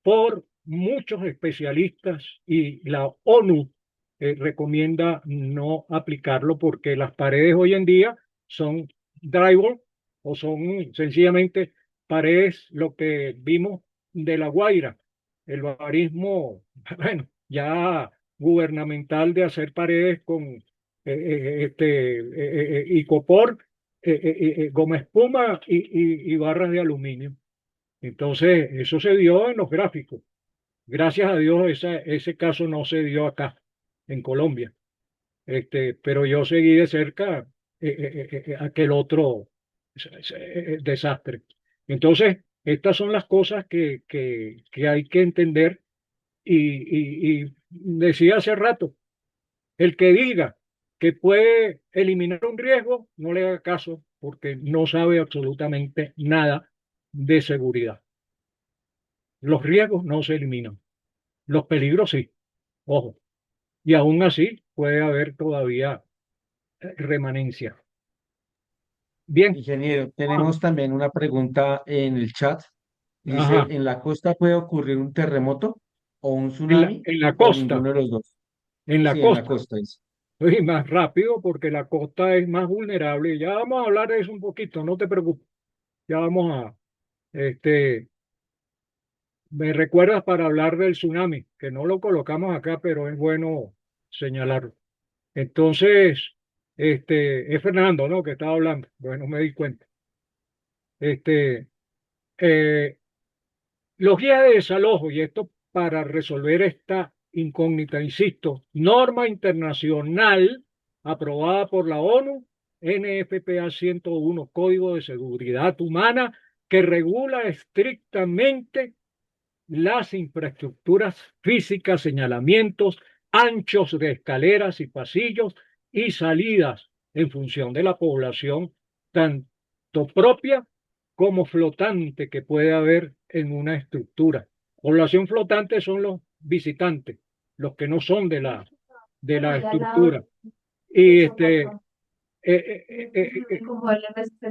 por muchos especialistas y la ONU recomienda no aplicarlo porque las paredes hoy en día son drywall o son sencillamente paredes, lo que vimos de La Guaira, el barbarismo, bueno, ya gubernamental de hacer paredes con icopor, goma espuma y barras de aluminio. Entonces, eso se dio en los gráficos. Gracias a Dios, ese caso no se dio acá, en Colombia. Pero yo seguí de cerca aquel otro desastre. Entonces, estas son las cosas que hay que entender. Y decía hace rato, el que diga que puede eliminar un riesgo, no le haga caso porque no sabe absolutamente nada de seguridad. Los riesgos no se eliminan, los peligros sí, ojo, y aún así puede haber todavía remanencia. Bien, Ingeniero, ah, tenemos también una pregunta en el chat. Dice, ajá, ¿en la costa puede ocurrir un terremoto o un tsunami en la o costa, ninguno de los dos? en la Sí, en la costa, costa dice. y más rápido porque la costa es más vulnerable. Ya vamos a hablar de eso un poquito, no te preocupes. Ya vamos este, me recuerdas para hablar del tsunami, que no lo colocamos acá, pero es bueno señalarlo. Entonces, es Fernando, ¿no? Que estaba hablando. Bueno, me di cuenta. Este, eh, los guías de desalojo, y esto para resolver esta incógnita, insisto, norma internacional aprobada por la ONU, NFPA 101, Código de Seguridad Humana, que regula estrictamente las infraestructuras físicas, señalamientos, anchos de escaleras y pasillos y salidas en función de la población, tanto propia como flotante que puede haber en una estructura. Población flotante son los visitantes, los que no son de la estructura. Y Como el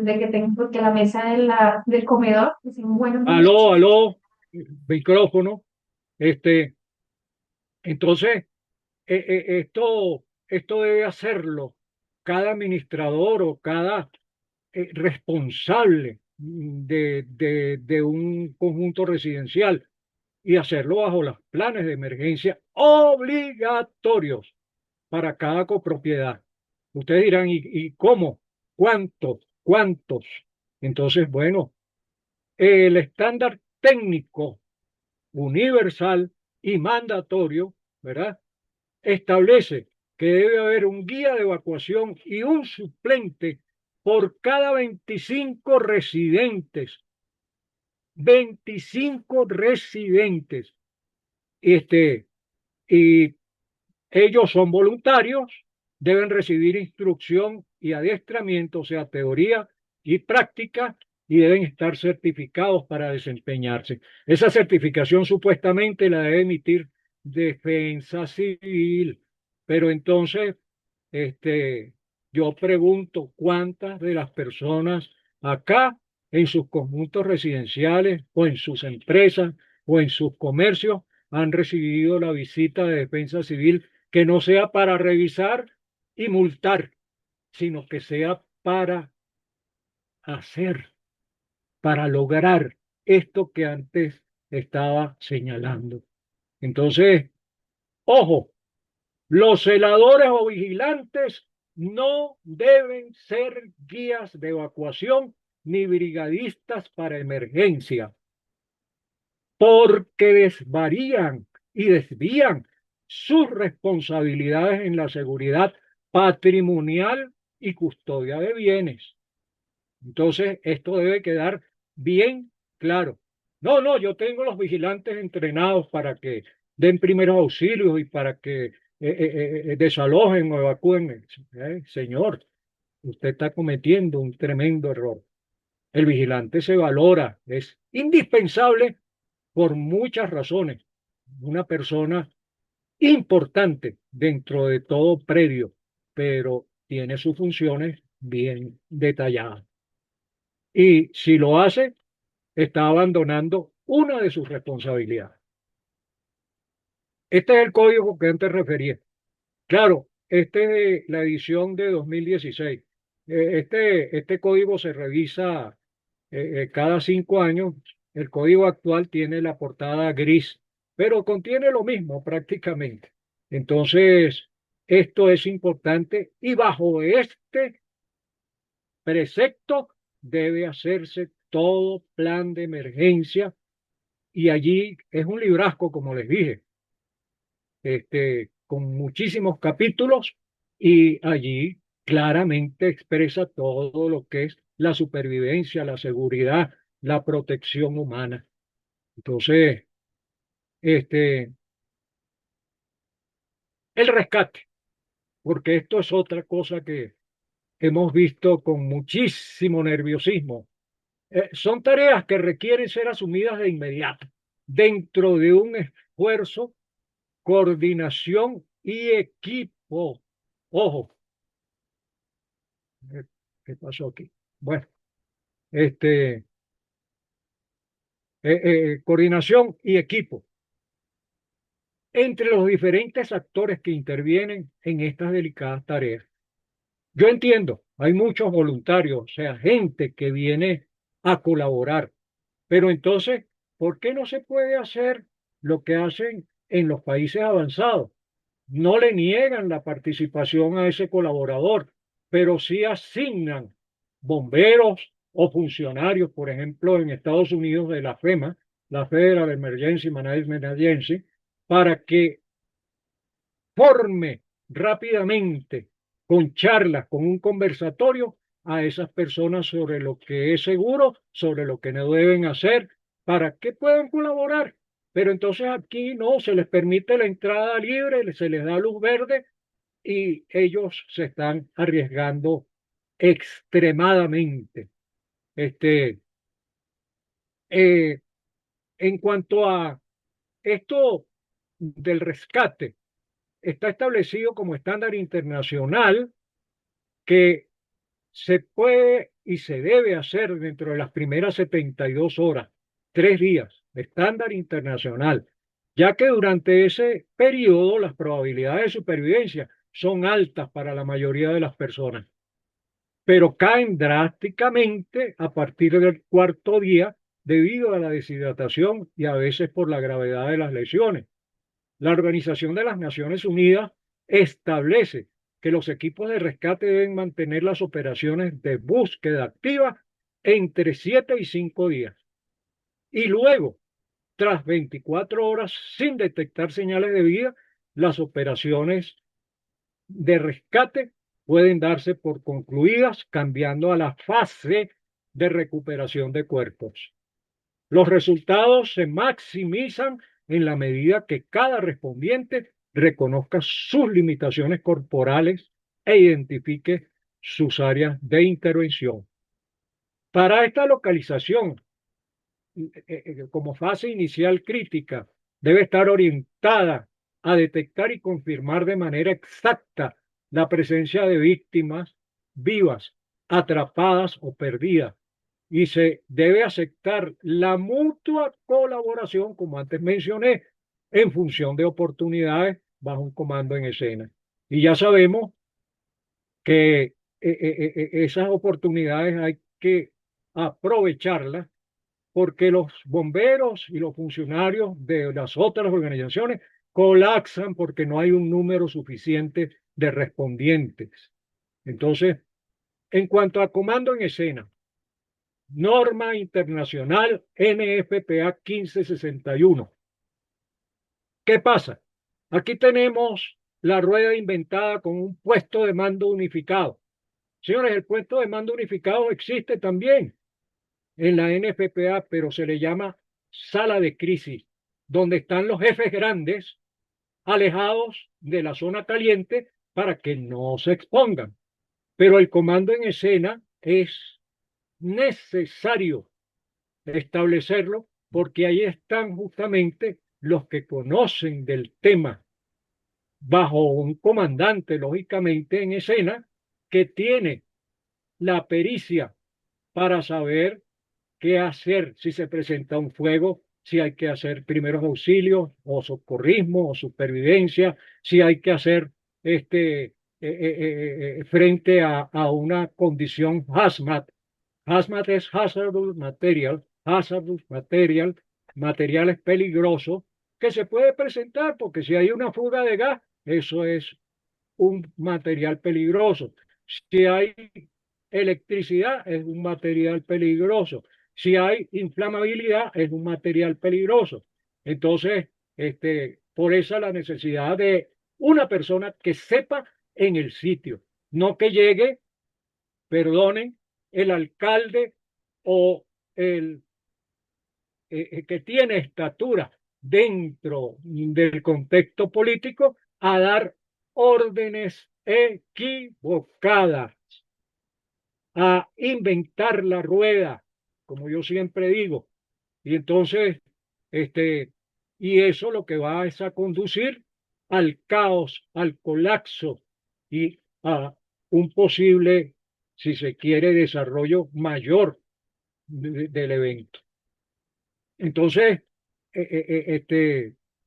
de que tengo, porque la mesa del comedor es un buen aló, aló, micrófono, este, entonces esto debe hacerlo cada administrador o cada responsable de un conjunto residencial y hacerlo bajo los planes de emergencia obligatorios para cada copropiedad. Ustedes dirán, y cómo? ¿Cuántos? ¿Cuántos? Entonces, bueno, el estándar técnico universal y mandatorio, ¿verdad? Establece que debe haber un guía de evacuación y un suplente por cada 25 residentes. 25 residentes. Y ellos son voluntarios, deben recibir instrucción y adiestramiento, o sea, teoría y práctica y deben estar certificados para desempeñarse. Esa certificación supuestamente la debe emitir Defensa Civil, pero entonces yo pregunto cuántas de las personas acá en sus conjuntos residenciales o en sus empresas o en sus comercios han recibido la visita de Defensa Civil que no sea para revisar y multar, sino que sea para hacer, para lograr esto que antes estaba señalando. Entonces, ojo, los celadores o vigilantes no deben ser guías de evacuación ni brigadistas para emergencia, porque desvarían y desvían sus responsabilidades en la seguridad patrimonial y custodia de bienes. Entonces, esto debe quedar bien claro. No, no, yo tengo los vigilantes entrenados para que den primeros auxilios y para que desalojen o evacúen. Señor, usted está cometiendo un tremendo error. El vigilante se valora, es indispensable por muchas razones. Una persona importante dentro de todo predio, pero tiene sus funciones bien detalladas. Y si lo hace, está abandonando una de sus responsabilidades. Este es el código que antes refería. Claro, este es de la edición de 2016. Este código se revisa cada 5 años. El código actual tiene la portada gris, pero contiene lo mismo prácticamente. Entonces, esto es importante y bajo este precepto debe hacerse todo plan de emergencia y allí es un librasco, como les dije, con muchísimos capítulos y allí claramente expresa todo lo que es la supervivencia, la seguridad, la protección humana. Entonces, el rescate, porque esto es otra cosa que hemos visto con muchísimo nerviosismo. Son tareas que requieren ser asumidas de inmediato, dentro de un esfuerzo, coordinación y equipo. Ojo, ¿qué pasó aquí? Bueno, coordinación y equipo entre los diferentes actores que intervienen en estas delicadas tareas. Yo entiendo, hay muchos voluntarios, o sea, gente que viene a colaborar, pero entonces, ¿por qué no se puede hacer lo que hacen en los países avanzados? No le niegan la participación a ese colaborador, pero sí asignan bomberos o funcionarios, por ejemplo, en Estados Unidos de la FEMA, la Federal Emergency Management Agency, para que forme rápidamente con charlas, con un conversatorio a esas personas sobre lo que es seguro, sobre lo que no deben hacer, para que puedan colaborar. Pero entonces aquí no, se les permite la entrada libre, se les da luz verde y ellos se están arriesgando extremadamente. Este, eh, en cuanto a esto del rescate, está establecido como estándar internacional que se puede y se debe hacer dentro de las primeras 72 horas, 3 días, estándar internacional, ya que durante ese periodo las probabilidades de supervivencia son altas para la mayoría de las personas, pero caen drásticamente a partir del cuarto día debido a la deshidratación y a veces por la gravedad de las lesiones. La Organización de las Naciones Unidas establece que los equipos de rescate deben mantener las operaciones de búsqueda activa entre 7 y 5 días. Y luego, tras 24 horas sin detectar señales de vida, las operaciones de rescate pueden darse por concluidas cambiando a la fase de recuperación de cuerpos. Los resultados se maximizan en la medida que cada respondiente reconozca sus limitaciones corporales e identifique sus áreas de intervención. Para esta localización, como fase inicial crítica, debe estar orientada a detectar y confirmar de manera exacta la presencia de víctimas vivas, atrapadas o perdidas. Y se debe aceptar la mutua colaboración, como antes mencioné, en función de oportunidades bajo un comando en escena. Y ya sabemos que esas oportunidades hay que aprovecharlas porque los bomberos y los funcionarios de las otras organizaciones colapsan porque no hay un número suficiente de respondientes. Entonces, en cuanto a comando en escena, norma internacional NFPA 1561. ¿Qué pasa? Aquí tenemos la rueda inventada con un puesto de mando unificado. Señores, el puesto de mando unificado existe también en la NFPA, pero se le llama sala de crisis, donde están los jefes grandes alejados de la zona caliente para que no se expongan. Pero el comando en escena es necesario establecerlo porque ahí están justamente los que conocen del tema bajo un comandante, lógicamente, en escena, que tiene la pericia para saber qué hacer si se presenta un fuego, si hay que hacer primeros auxilios o socorrismo o supervivencia, si hay que hacer frente a una condición hazmat. Hazmat es hazardous material, materiales peligrosos que se puede presentar porque si hay una fuga de gas, eso es un material peligroso. Si hay electricidad, es un material peligroso. Si hay inflamabilidad, es un material peligroso. Entonces, por eso la necesidad de una persona que sepa en el sitio, no que llegue, perdonen, el alcalde o el que tiene estatura dentro del contexto político a dar órdenes equivocadas, a inventar la rueda, como yo siempre digo. Y entonces, y eso lo que va es a conducir al caos, al colapso y a un posible, si se quiere, desarrollo mayor del evento. Entonces,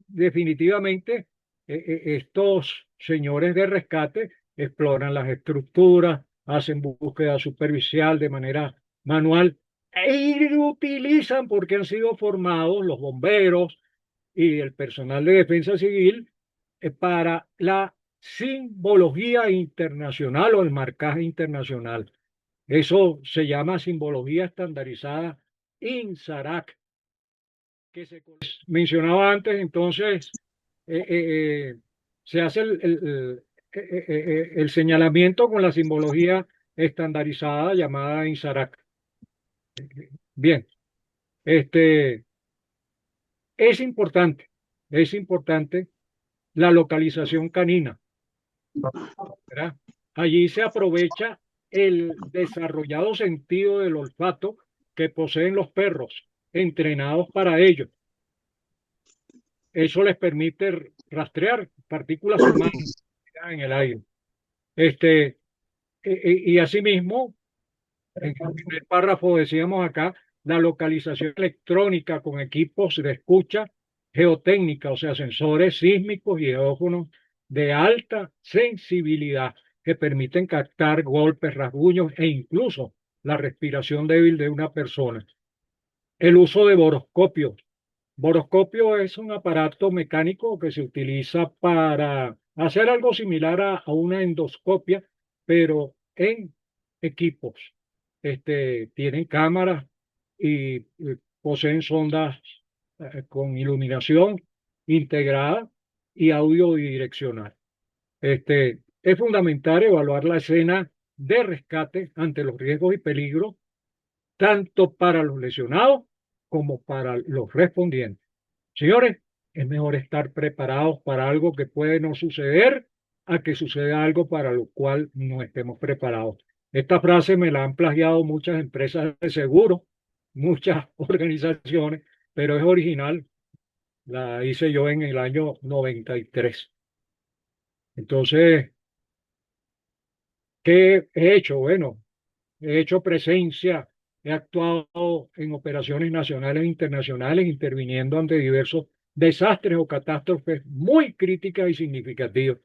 definitivamente, estos señores de rescate exploran las estructuras, hacen búsqueda superficial de manera manual e utilizan, porque han sido formados los bomberos y el personal de defensa civil, para la simbología internacional o el marcaje internacional. Eso se llama simbología estandarizada INSARAC, que se mencionaba antes. Entonces se hace el señalamiento con la simbología estandarizada llamada INSARAC. Bien, este, es importante la localización canina, ¿verdad? Allí se aprovecha el desarrollado sentido del olfato que poseen los perros, entrenados para ello. Eso les permite rastrear partículas humanas en el aire. Y asimismo, en el primer párrafo decíamos acá, la localización electrónica con equipos de escucha geotécnica, o sea, sensores sísmicos y geófonos de alta sensibilidad que permiten captar golpes, rasguños e incluso la respiración débil de una persona. El uso de boroscopios. Boroscopio es un aparato mecánico que se utiliza para hacer algo similar a una endoscopia, pero en equipos. Tienen cámaras y poseen sondas con iluminación integrada y audio bidireccional. Es fundamental evaluar la escena de rescate ante los riesgos y peligros, tanto para los lesionados como para los respondientes. Señores, es mejor estar preparados para algo que puede no suceder a que suceda algo para lo cual no estemos preparados. Esta frase me la han plagiado muchas empresas de seguro, muchas organizaciones, pero es original. La hice yo en el año 93. Entonces, ¿qué he hecho? Bueno, he hecho presencia, he actuado en operaciones nacionales e internacionales, interviniendo ante diversos desastres o catástrofes muy críticas y significativas.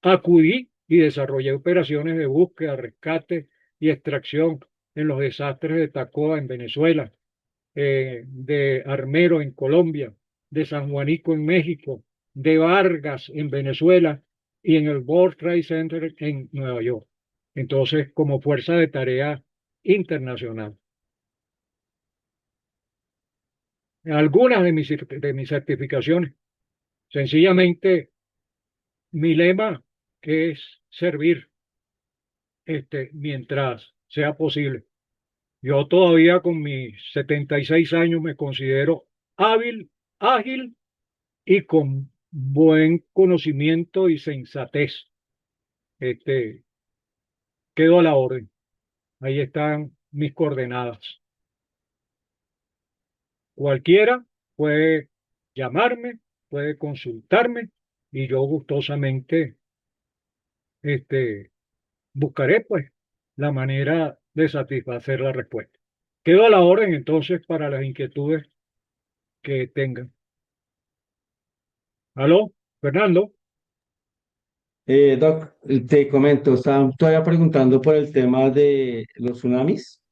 Acudí y desarrollé operaciones de búsqueda, rescate y extracción en los desastres de Tacoa en Venezuela, de Armero en Colombia, de San Juanico en México, de Vargas en Venezuela y en el World Trade Center en Nueva York. Entonces, como fuerza de tarea internacional. Algunas de mis certificaciones, sencillamente mi lema es servir mientras sea posible. Yo todavía con mis 76 años me considero hábil, ágil y con buen conocimiento y sensatez. Este, Quedo a la orden. Ahí están mis coordenadas. Cualquiera puede llamarme, puede consultarme y yo gustosamente este, buscaré pues la manera de satisfacer la respuesta. Quedo a la orden entonces para las inquietudes que tengan. ¿Aló, Fernando? Doc, te comento, estaba todavía preguntando por el tema de los tsunamis.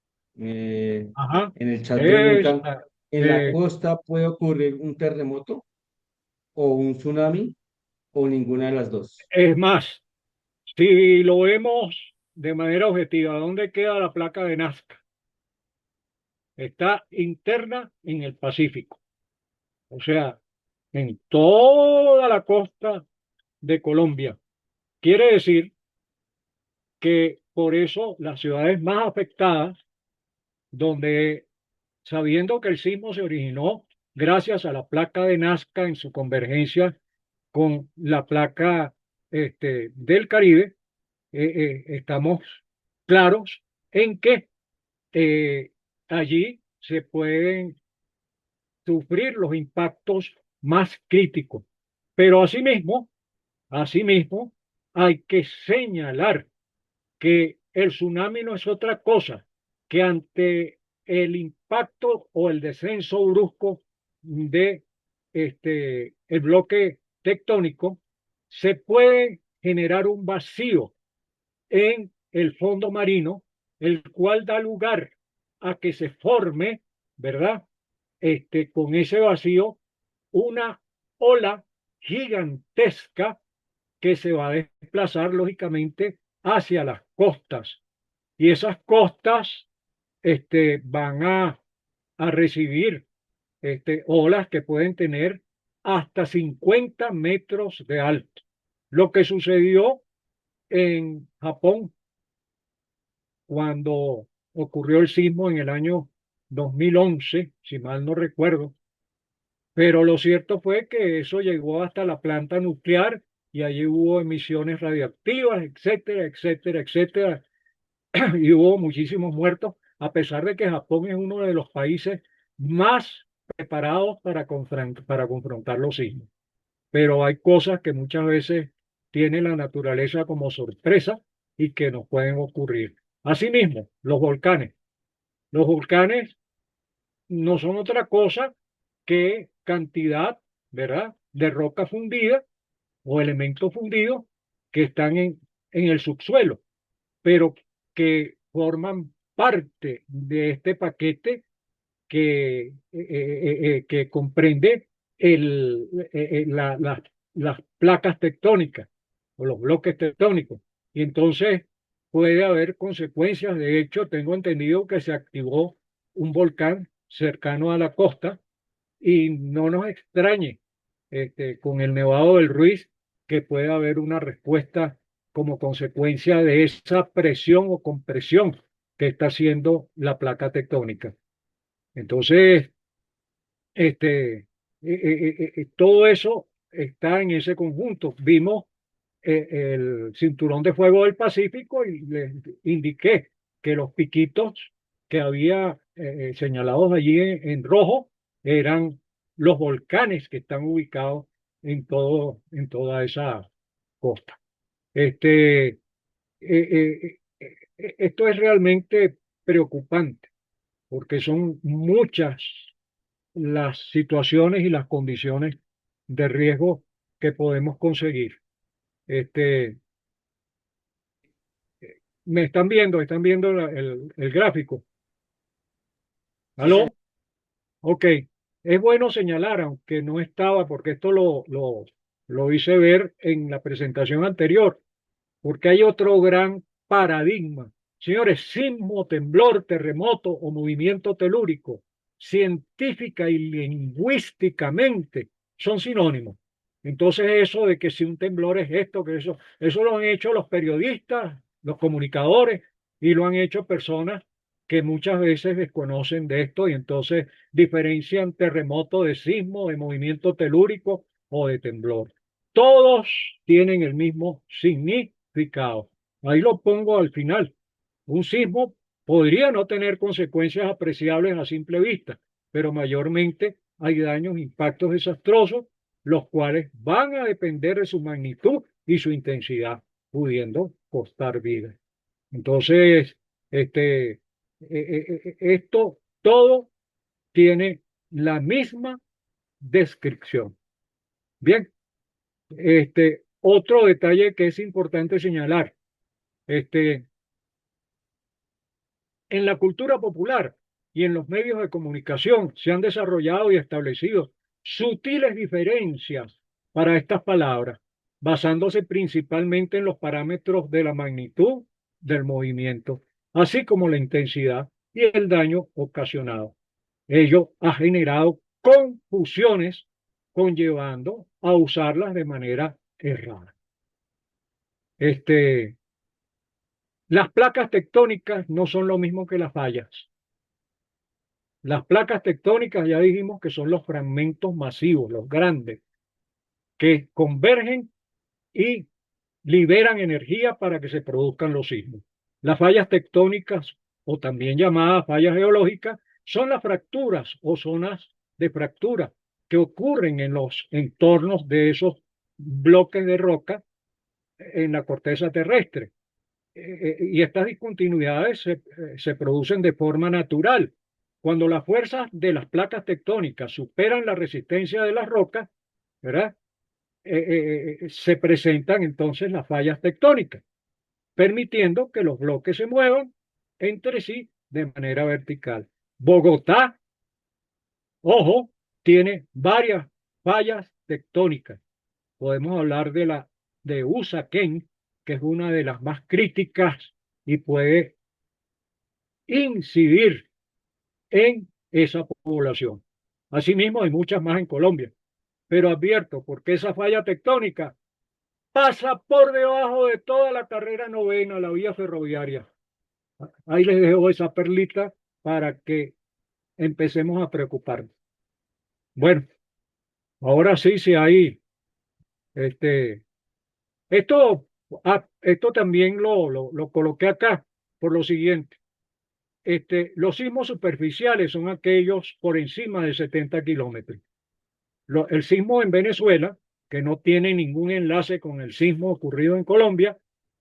Eh, Ajá. en el chat preguntan, Esta, ¿en la costa puede ocurrir un terremoto o un tsunami o ninguna de las dos? es más, si lo vemos de manera objetiva, ¿dónde queda la placa de Nazca? Está interna en el Pacífico, o sea, en toda la costa de Colombia. Quiere decir que por eso las ciudades más afectadas, donde sabiendo que el sismo se originó gracias a la placa de Nazca en su convergencia con la placa del Caribe, estamos claros en que eh, allí se pueden sufrir los impactos más críticos. Pero asimismo, hay que señalar que el tsunami no es otra cosa que ante el impacto o el descenso brusco de el bloque tectónico, se puede generar un vacío en el fondo marino, el cual da lugar a que se forme, ¿verdad? Con ese vacío, una ola gigantesca que se va a desplazar lógicamente hacia las costas. Y esas costas van a recibir olas que pueden tener hasta 50 metros de alto. Lo que sucedió en Japón cuando ocurrió el sismo en el año 2011, si mal no recuerdo, pero lo cierto fue que eso llegó hasta la planta nuclear y allí hubo emisiones radiactivas, etcétera, etcétera, etcétera, y hubo muchísimos muertos, a pesar de que Japón es uno de los países más preparados para confrontar los sismos. Pero hay cosas que muchas veces tiene la naturaleza como sorpresa y que nos pueden ocurrir. Asimismo, los volcanes. Los volcanes no son otra cosa que cantidad, ¿verdad?, de roca fundida o elementos fundidos que están en el subsuelo, pero que forman parte de este paquete que comprende las placas tectónicas o los bloques tectónicos. Y entonces puede haber consecuencias. De hecho, tengo entendido que se activó un volcán cercano a la costa y no nos extrañe con el Nevado del Ruiz que pueda haber una respuesta como consecuencia de esa presión o compresión que está haciendo la placa tectónica. Entonces, todo eso está en ese conjunto. Vimos el cinturón de fuego del Pacífico y les indiqué que los piquitos que había señalados allí en rojo eran los volcanes que están ubicados en toda esa costa. Esto es realmente preocupante porque son muchas las situaciones y las condiciones de riesgo que podemos conseguir. Este, ¿Me están viendo el gráfico? Sí, señor. ¿Aló? Ok. Es bueno señalar, aunque no estaba, porque esto lo hice ver en la presentación anterior, porque hay otro gran paradigma. Señores, sismo, temblor, terremoto o movimiento telúrico, científica y lingüísticamente son sinónimos. Entonces eso de que si un temblor es esto, que eso lo han hecho los periodistas, los comunicadores y lo han hecho personas que muchas veces desconocen de esto y entonces diferencian terremoto de sismo, de movimiento telúrico o de temblor. Todos tienen el mismo significado. Ahí lo pongo al final. Un sismo podría no tener consecuencias apreciables a simple vista, pero mayormente hay daños, impactos desastrosos, los cuales van a depender de su magnitud y su intensidad, pudiendo costar vidas. Entonces, esto todo tiene la misma descripción. Bien, otro detalle que es importante señalar, este, en la cultura popular y en los medios de comunicación se han desarrollado y establecido sutiles diferencias para estas palabras, basándose principalmente en los parámetros de la magnitud del movimiento, así como la intensidad y el daño ocasionado. Ello ha generado confusiones conllevando a usarlas de manera errada. Este, las placas tectónicas no son lo mismo que las fallas. Las placas tectónicas ya dijimos que son los fragmentos masivos, los grandes, que convergen y liberan energía para que se produzcan los sismos. Las fallas tectónicas, o también llamadas fallas geológicas, son las fracturas o zonas de fractura que ocurren en los entornos de esos bloques de roca en la corteza terrestre. Y estas discontinuidades se producen de forma natural. Cuando las fuerzas de las placas tectónicas superan la resistencia de las rocas, ¿verdad? Se presentan entonces las fallas tectónicas, permitiendo que los bloques se muevan entre sí de manera vertical. Bogotá, ojo, tiene varias fallas tectónicas. Podemos hablar de la de Usaquén, que es una de las más críticas y puede incidir en esa población. Asimismo, hay muchas más en Colombia, pero advierto, porque esa falla tectónica pasa por debajo de toda la carrera novena, la vía ferroviaria. Ahí les dejo esa perlita para que empecemos a preocuparnos. Bueno, ahora sí, sí hay, este, esto también lo coloqué acá por lo siguiente. Los sismos superficiales son aquellos por encima de 70 kilómetros. El sismo en Venezuela, que no tiene ningún enlace con el sismo ocurrido en Colombia,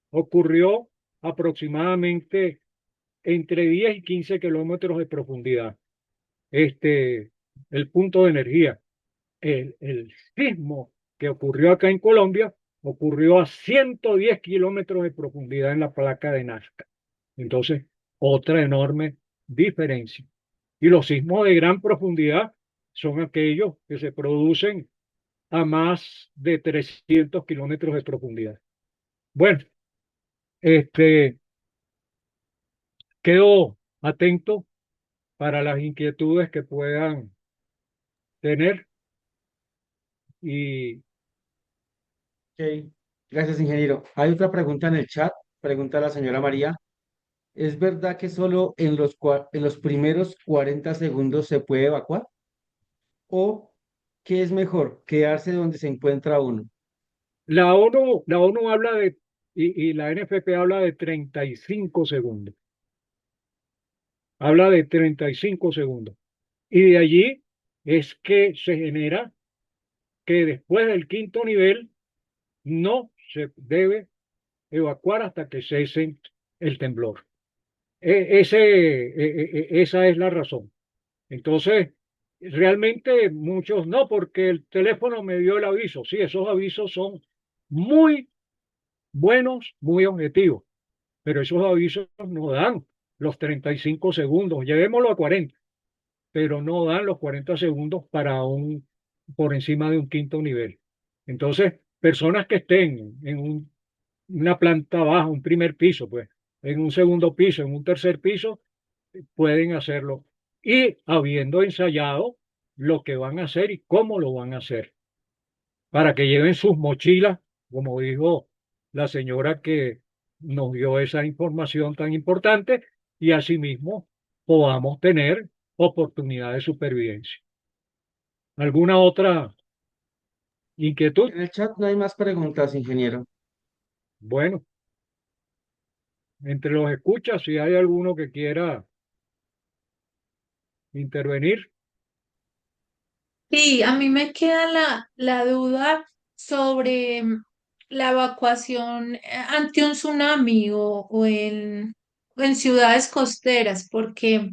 ocurrió aproximadamente entre 10 y 15 kilómetros de profundidad. El punto de energía. El sismo que ocurrió acá en Colombia ocurrió a 110 kilómetros de profundidad en la placa de Nazca. Entonces, otra enorme diferencia. Y los sismos de gran profundidad son aquellos que se producen a más de 300 kilómetros de profundidad. Bueno, quedo atento para las inquietudes que puedan tener y Ok, gracias, ingeniero. Hay otra pregunta en el chat, pregunta la señora María. ¿Es verdad que solo en los primeros 40 segundos se puede evacuar? ¿O qué es mejor, quedarse donde se encuentra uno? La ONU habla y la NFP habla de 35 segundos. Habla de 35 segundos. Y de allí es que se genera que después del quinto nivel no se debe evacuar hasta que cese el temblor. Esa es la razón. Entonces, realmente muchos no, porque el teléfono me dio el aviso. Sí, esos avisos son muy buenos, muy objetivos, pero esos avisos no dan los 35 segundos. Llevémoslo a 40, pero no dan los 40 segundos para por encima de un quinto nivel. Entonces, personas que estén en una planta baja, un primer piso, pues, en un segundo piso, en un tercer piso, pueden hacerlo. Y habiendo ensayado lo que van a hacer y cómo lo van a hacer, para que lleven sus mochilas, como dijo la señora que nos dio esa información tan importante, y asimismo podamos tener oportunidad de supervivencia. ¿Alguna otra inquietud? En el chat no hay más preguntas, ingeniero. Bueno, entre los escuchas, si hay alguno que quiera intervenir. Sí, a mí me queda la duda sobre la evacuación ante un tsunami o en ciudades costeras, porque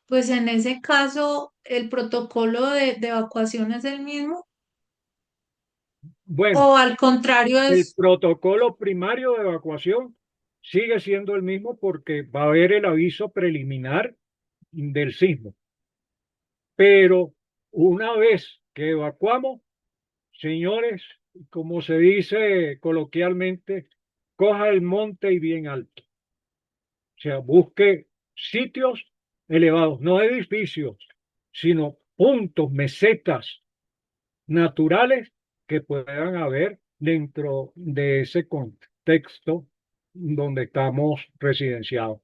pues en ese caso el protocolo de evacuación es el mismo Bueno, o al contrario el es, protocolo primario de evacuación sigue siendo el mismo porque va a haber el aviso preliminar del sismo. Pero una vez que evacuamos, señores, como se dice coloquialmente, coja el monte y bien alto. O sea, busque sitios elevados, no edificios, sino puntos, mesetas naturales que puedan haber dentro de ese contexto donde estamos residenciados.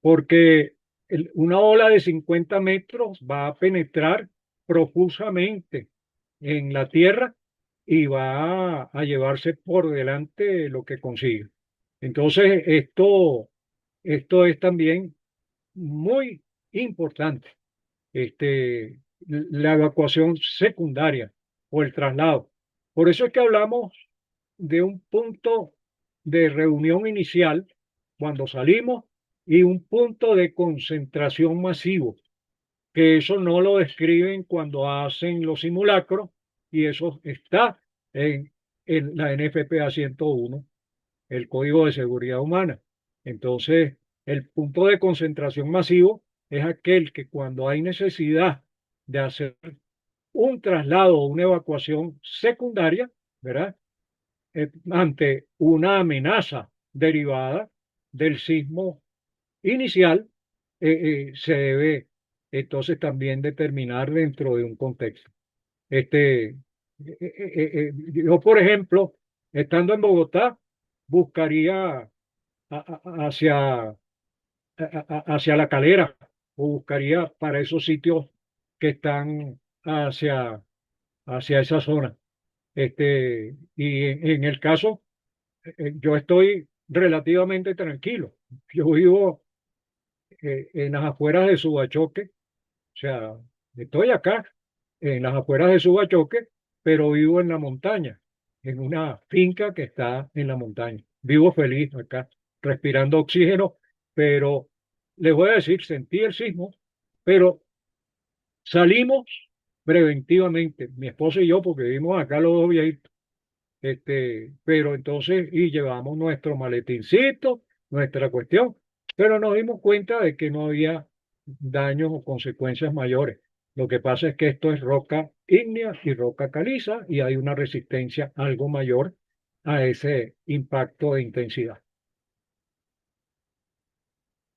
Porque una ola de 50 metros va a penetrar profusamente en la tierra y va a llevarse por delante lo que consiga. Entonces, esto es también muy importante, la evacuación secundaria o el traslado. Por eso es que hablamos de un punto de reunión inicial cuando salimos y un punto de concentración masivo, que eso no lo describen cuando hacen los simulacros y eso está en la NFPA 101, el Código de Seguridad Humana. Entonces, el punto de concentración masivo es aquel que cuando hay necesidad de hacer un traslado o una evacuación secundaria, ¿verdad? Ante una amenaza derivada del sismo inicial, se debe entonces también determinar dentro de un contexto. Yo, por ejemplo, estando en Bogotá, buscaría hacia, hacia La Calera o buscaría para esos sitios que están hacia esa zona. Y en el caso, yo estoy relativamente tranquilo. Yo vivo en las afueras de Subachoque, o sea, estoy acá en las afueras de Subachoque, pero vivo en la montaña, en una finca que está en la montaña. Vivo feliz acá, respirando oxígeno, pero les voy a decir, sentí el sismo, pero salimos preventivamente, mi esposa y yo, porque vivimos acá los dos viejitos. Pero entonces, y llevamos nuestro maletincito, nuestra cuestión, pero nos dimos cuenta de que no había daños o consecuencias mayores. Lo que pasa es que esto es roca ígnea y roca caliza y hay una resistencia algo mayor a ese impacto de intensidad.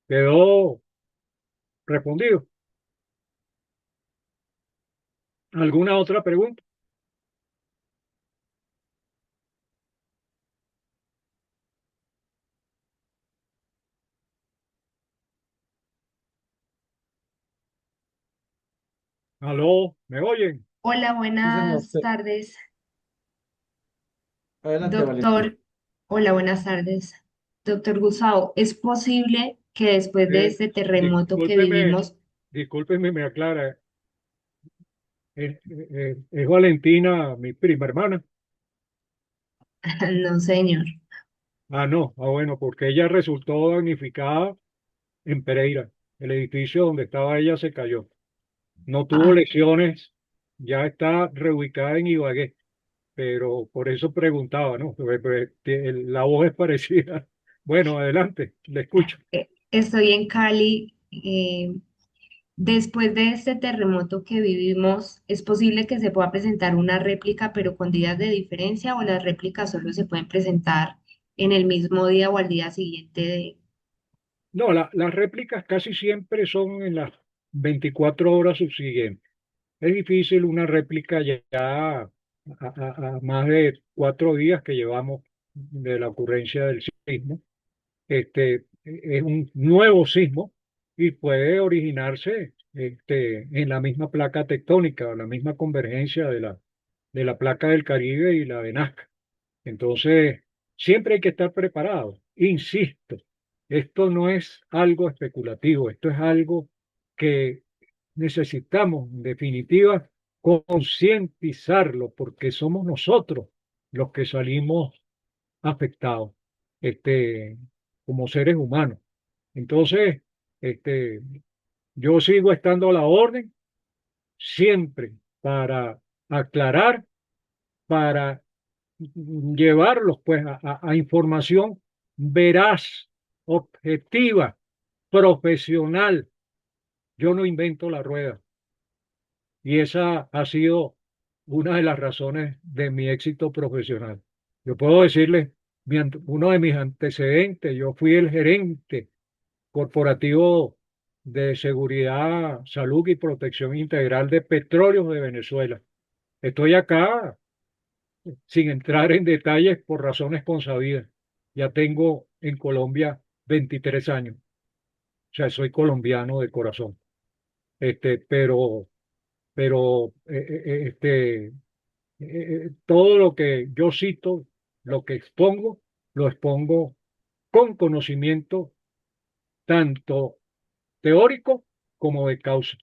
¿Quedó respondido? ¿Alguna otra pregunta? ¿Aló? ¿Me oyen? Hola, Sí, señor. buenas tardes. Adelante, Valentina. Doctor, hola, buenas tardes. Doctor Gustavo, ¿es posible que después de Eh, este terremoto que discúlpeme, vivimos, discúlpeme, me aclara. Es Valentina, mi prima hermana. no, señor, Ah, no. Ah, bueno, porque ella resultó damnificada en Pereira. El edificio donde estaba ella se cayó. No tuvo ah, lesiones, ya está reubicada en Ibagué, pero por eso preguntaba, ¿no? La voz es parecida. Bueno, adelante, le escucho. estoy en Cali. Después de este terremoto que vivimos, ¿es posible que se pueda presentar una réplica, pero con días de diferencia, o las réplicas solo se pueden presentar en el mismo día o al día siguiente de... No, las réplicas casi siempre son en las 24 horas subsiguientes. Es difícil una réplica ya a más de 4 días que llevamos de la ocurrencia del sismo. Es un nuevo sismo y puede originarse en la misma placa tectónica, o la misma convergencia de la placa del Caribe y la de Nazca. Entonces, siempre hay que estar preparado. Insisto, esto no es algo especulativo, esto es algo que necesitamos, en definitiva, concientizarlo, porque somos nosotros los que salimos afectados, este, como seres humanos. Entonces, este, yo sigo estando a la orden siempre para aclarar, para llevarlos pues a información veraz, objetiva, profesional. Yo no invento la rueda y esa ha sido una de las razones de mi éxito profesional. Yo puedo decirles, uno de mis antecedentes, yo fui el gerente corporativo de seguridad, salud y protección integral de Petróleos de Venezuela. Estoy acá sin entrar en detalles por razones consabidas. Ya tengo en Colombia 23 años, o sea, soy colombiano de corazón. Pero todo lo que yo cito, lo que expongo, lo expongo con conocimiento tanto teórico como de causa.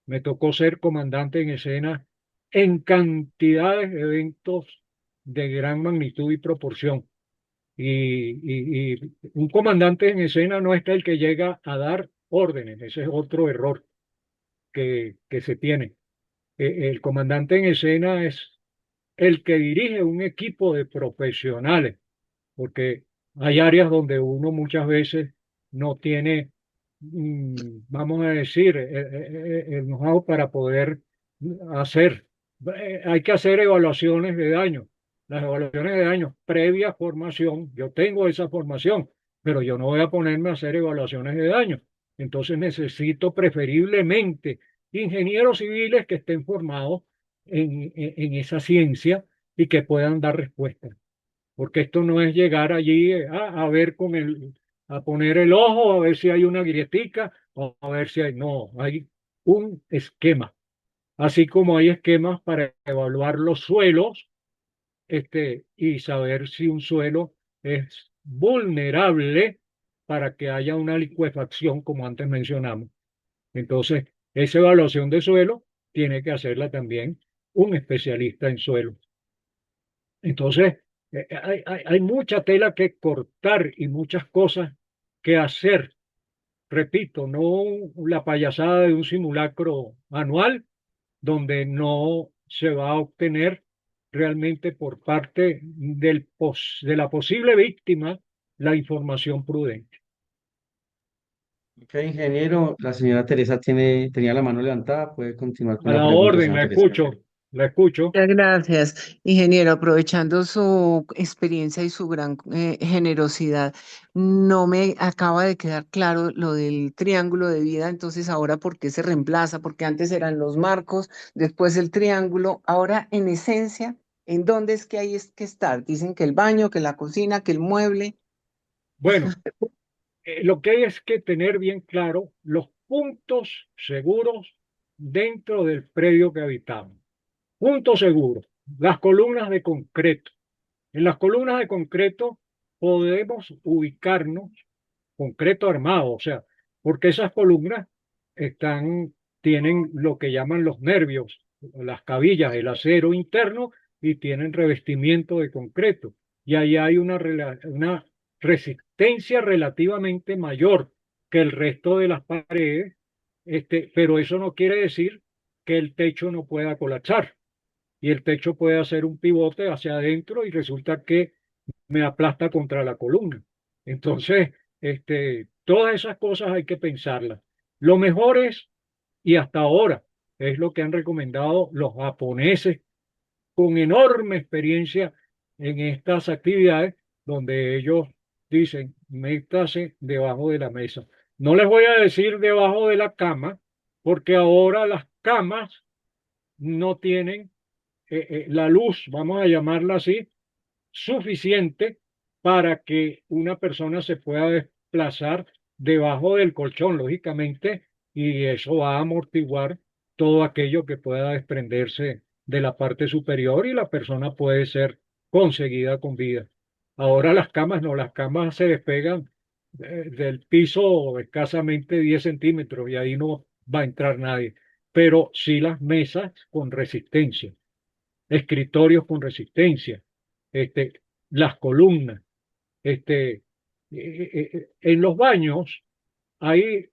Me tocó ser comandante en escena en cantidades de eventos de gran magnitud y proporción. Y un comandante en escena no es el que llega a dar órdenes, ese es otro error que se tiene. El comandante en escena es el que dirige un equipo de profesionales, porque hay áreas donde uno muchas veces no tiene, vamos a decir, el know-how para poder hacer. Hay que hacer evaluaciones de daño. Las evaluaciones de daño previa formación, yo tengo esa formación, pero yo no voy a ponerme a hacer evaluaciones de daño. Entonces necesito preferiblemente ingenieros civiles que estén formados en esa ciencia y que puedan dar respuesta, porque esto no es llegar allí a ver a poner el ojo, a ver si hay una grietica, o a ver si hay, no, hay un esquema, así como hay esquemas para evaluar los suelos, y saber si un suelo es vulnerable para que haya una licuefacción, como antes mencionamos. Entonces, esa evaluación de suelo tiene que hacerla también un especialista en suelo. Entonces, hay mucha tela que cortar y muchas cosas que hacer. Repito, no la payasada de un simulacro anual donde no se va a obtener realmente por parte de la posible víctima la información prudente. Ok, ingeniero, la señora Teresa tenía la mano levantada, puede continuar con A la la pregunta, orden, señora Teresa. la escucho. Muchas gracias, ingeniero. Aprovechando su experiencia y su gran generosidad, no me acaba de quedar claro lo del triángulo de vida. Entonces, ahora, ¿por qué se reemplaza? Porque antes eran los marcos, después el triángulo. Ahora, en esencia, ¿en dónde es que hay que estar? Dicen que el baño, que la cocina, que el mueble. Bueno, lo que hay es que tener bien claro los puntos seguros dentro del predio que habitamos. Punto seguro, las columnas de concreto. En las columnas de concreto podemos ubicarnos, concreto armado, o sea, porque esas columnas tienen lo que llaman los nervios, las cabillas, el acero interno y tienen revestimiento de concreto. Y ahí hay una resistencia relativamente mayor que el resto de las paredes, pero eso no quiere decir que el techo no pueda colapsar y el techo puede hacer un pivote hacia adentro y resulta que me aplasta contra la columna. Entonces, todas esas cosas hay que pensarlas. Lo mejor es, y hasta ahora es lo que han recomendado los japoneses con enorme experiencia en estas actividades, donde ellos dicen, métase debajo de la mesa. No les voy a decir debajo de la cama, porque ahora las camas no tienen la luz, vamos a llamarla así, suficiente para que una persona se pueda desplazar debajo del colchón, lógicamente, y eso va a amortiguar todo aquello que pueda desprenderse de la parte superior y la persona puede ser conseguida con vida. Ahora las camas no, las camas se despegan del piso escasamente 10 centímetros y ahí no va a entrar nadie, pero sí las mesas con resistencia, escritorios con resistencia, este, las columnas. En los baños hay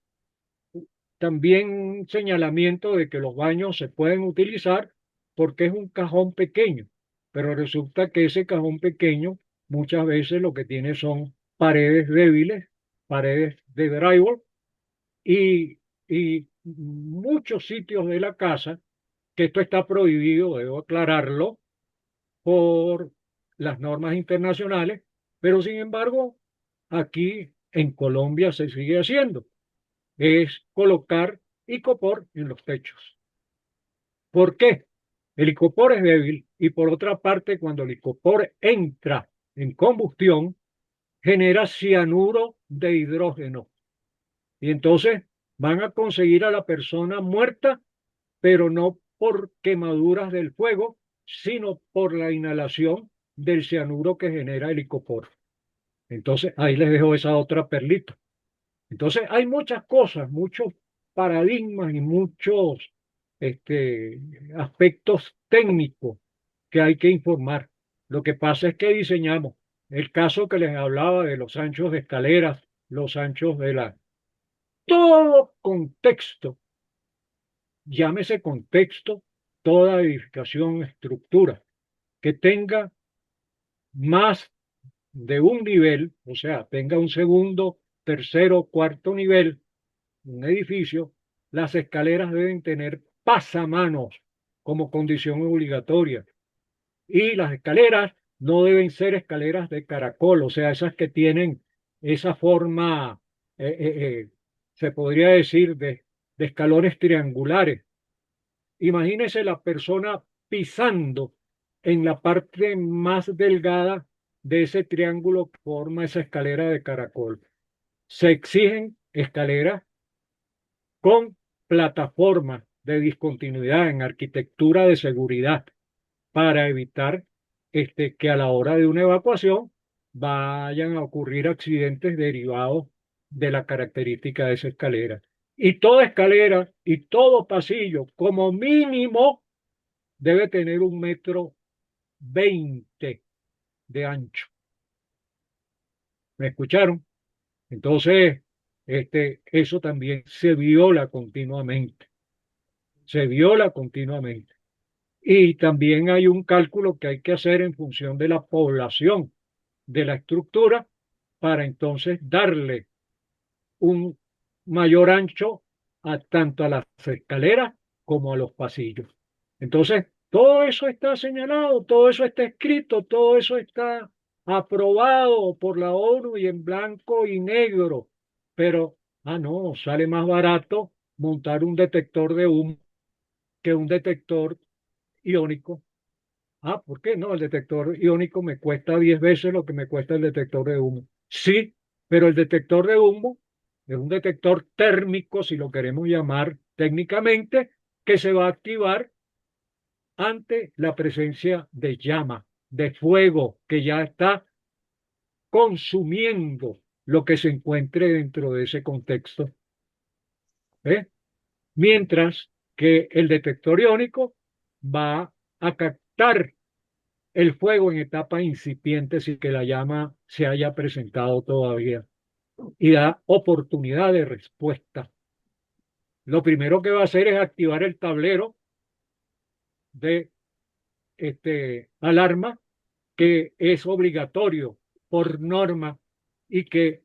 también señalamiento de que los baños se pueden utilizar porque es un cajón pequeño, pero resulta que ese cajón pequeño muchas veces lo que tiene son paredes débiles, paredes de drywall y muchos sitios de la casa, que esto está prohibido, debo aclararlo, por las normas internacionales, pero sin embargo, aquí en Colombia se sigue haciendo, es colocar icopor en los techos. ¿Por qué? El icopor es débil y por otra parte, cuando el icopor entra en combustión, genera cianuro de hidrógeno. Y entonces van a conseguir a la persona muerta, pero no por quemaduras del fuego, sino por la inhalación del cianuro que genera el icopor. Entonces, ahí les dejo esa otra perlita. Entonces, hay muchas cosas, muchos paradigmas y muchos aspectos técnicos que hay que informar. Lo que pasa es que diseñamos el caso que les hablaba de los anchos de escaleras, los anchos de la... Todo contexto, llámese contexto, toda edificación, estructura que tenga más de un nivel, o sea, tenga un segundo, tercero, cuarto nivel, un edificio, las escaleras deben tener pasamanos como condición obligatoria. Y las escaleras no deben ser escaleras de caracol, o sea, esas que tienen esa forma, se podría decir, de escalones triangulares. Imagínese la persona pisando en la parte más delgada de ese triángulo que forma esa escalera de caracol. Se exigen escaleras con plataformas de discontinuidad en arquitectura de seguridad para evitar que a la hora de una evacuación vayan a ocurrir accidentes derivados de la característica de esa escalera. Y toda escalera y todo pasillo, como mínimo, debe tener 1,20 m de ancho. ¿Me escucharon? Entonces, eso también se viola continuamente. Se viola continuamente. Y también hay un cálculo que hay que hacer en función de la población de la estructura para entonces darle un mayor ancho tanto a las escaleras como a los pasillos. Entonces, todo eso está señalado, todo eso está escrito, todo eso está aprobado por la ONU y en blanco y negro. Pero, no, sale más barato montar un detector de humo que un detector iónico. ¿Por qué no? El detector iónico me cuesta 10 veces lo que me cuesta el detector de humo. Sí, pero el detector de humo es un detector térmico, si lo queremos llamar técnicamente, que se va a activar ante la presencia de llama. de fuego que ya está consumiendo lo que se encuentre dentro de ese contexto. ¿Eh? Mientras que el detector iónico va a captar el fuego en etapa incipiente sin que la llama se haya presentado todavía y da oportunidad de respuesta. Lo primero que va a hacer es activar el tablero de alarma, que es obligatorio por norma y que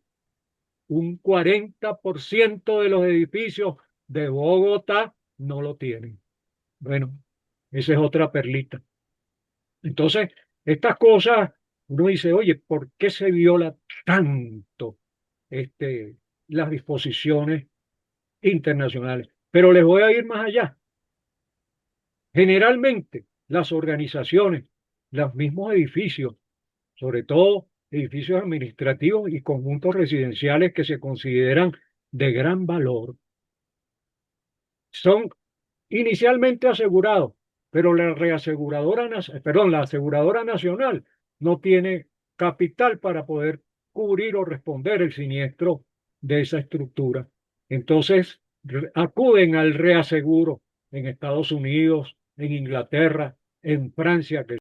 un 40% de los edificios de Bogotá no lo tienen. Bueno, esa es otra perlita. Entonces, estas cosas, uno dice, oye, ¿por qué se viola tanto las disposiciones internacionales? Pero les voy a ir más allá. Generalmente, las organizaciones, los mismos edificios, sobre todo edificios administrativos y conjuntos residenciales que se consideran de gran valor, son inicialmente asegurados, pero la aseguradora nacional no tiene capital para poder cubrir o responder el siniestro de esa estructura. Entonces, acuden al reaseguro en Estados Unidos, en Inglaterra, en Francia, que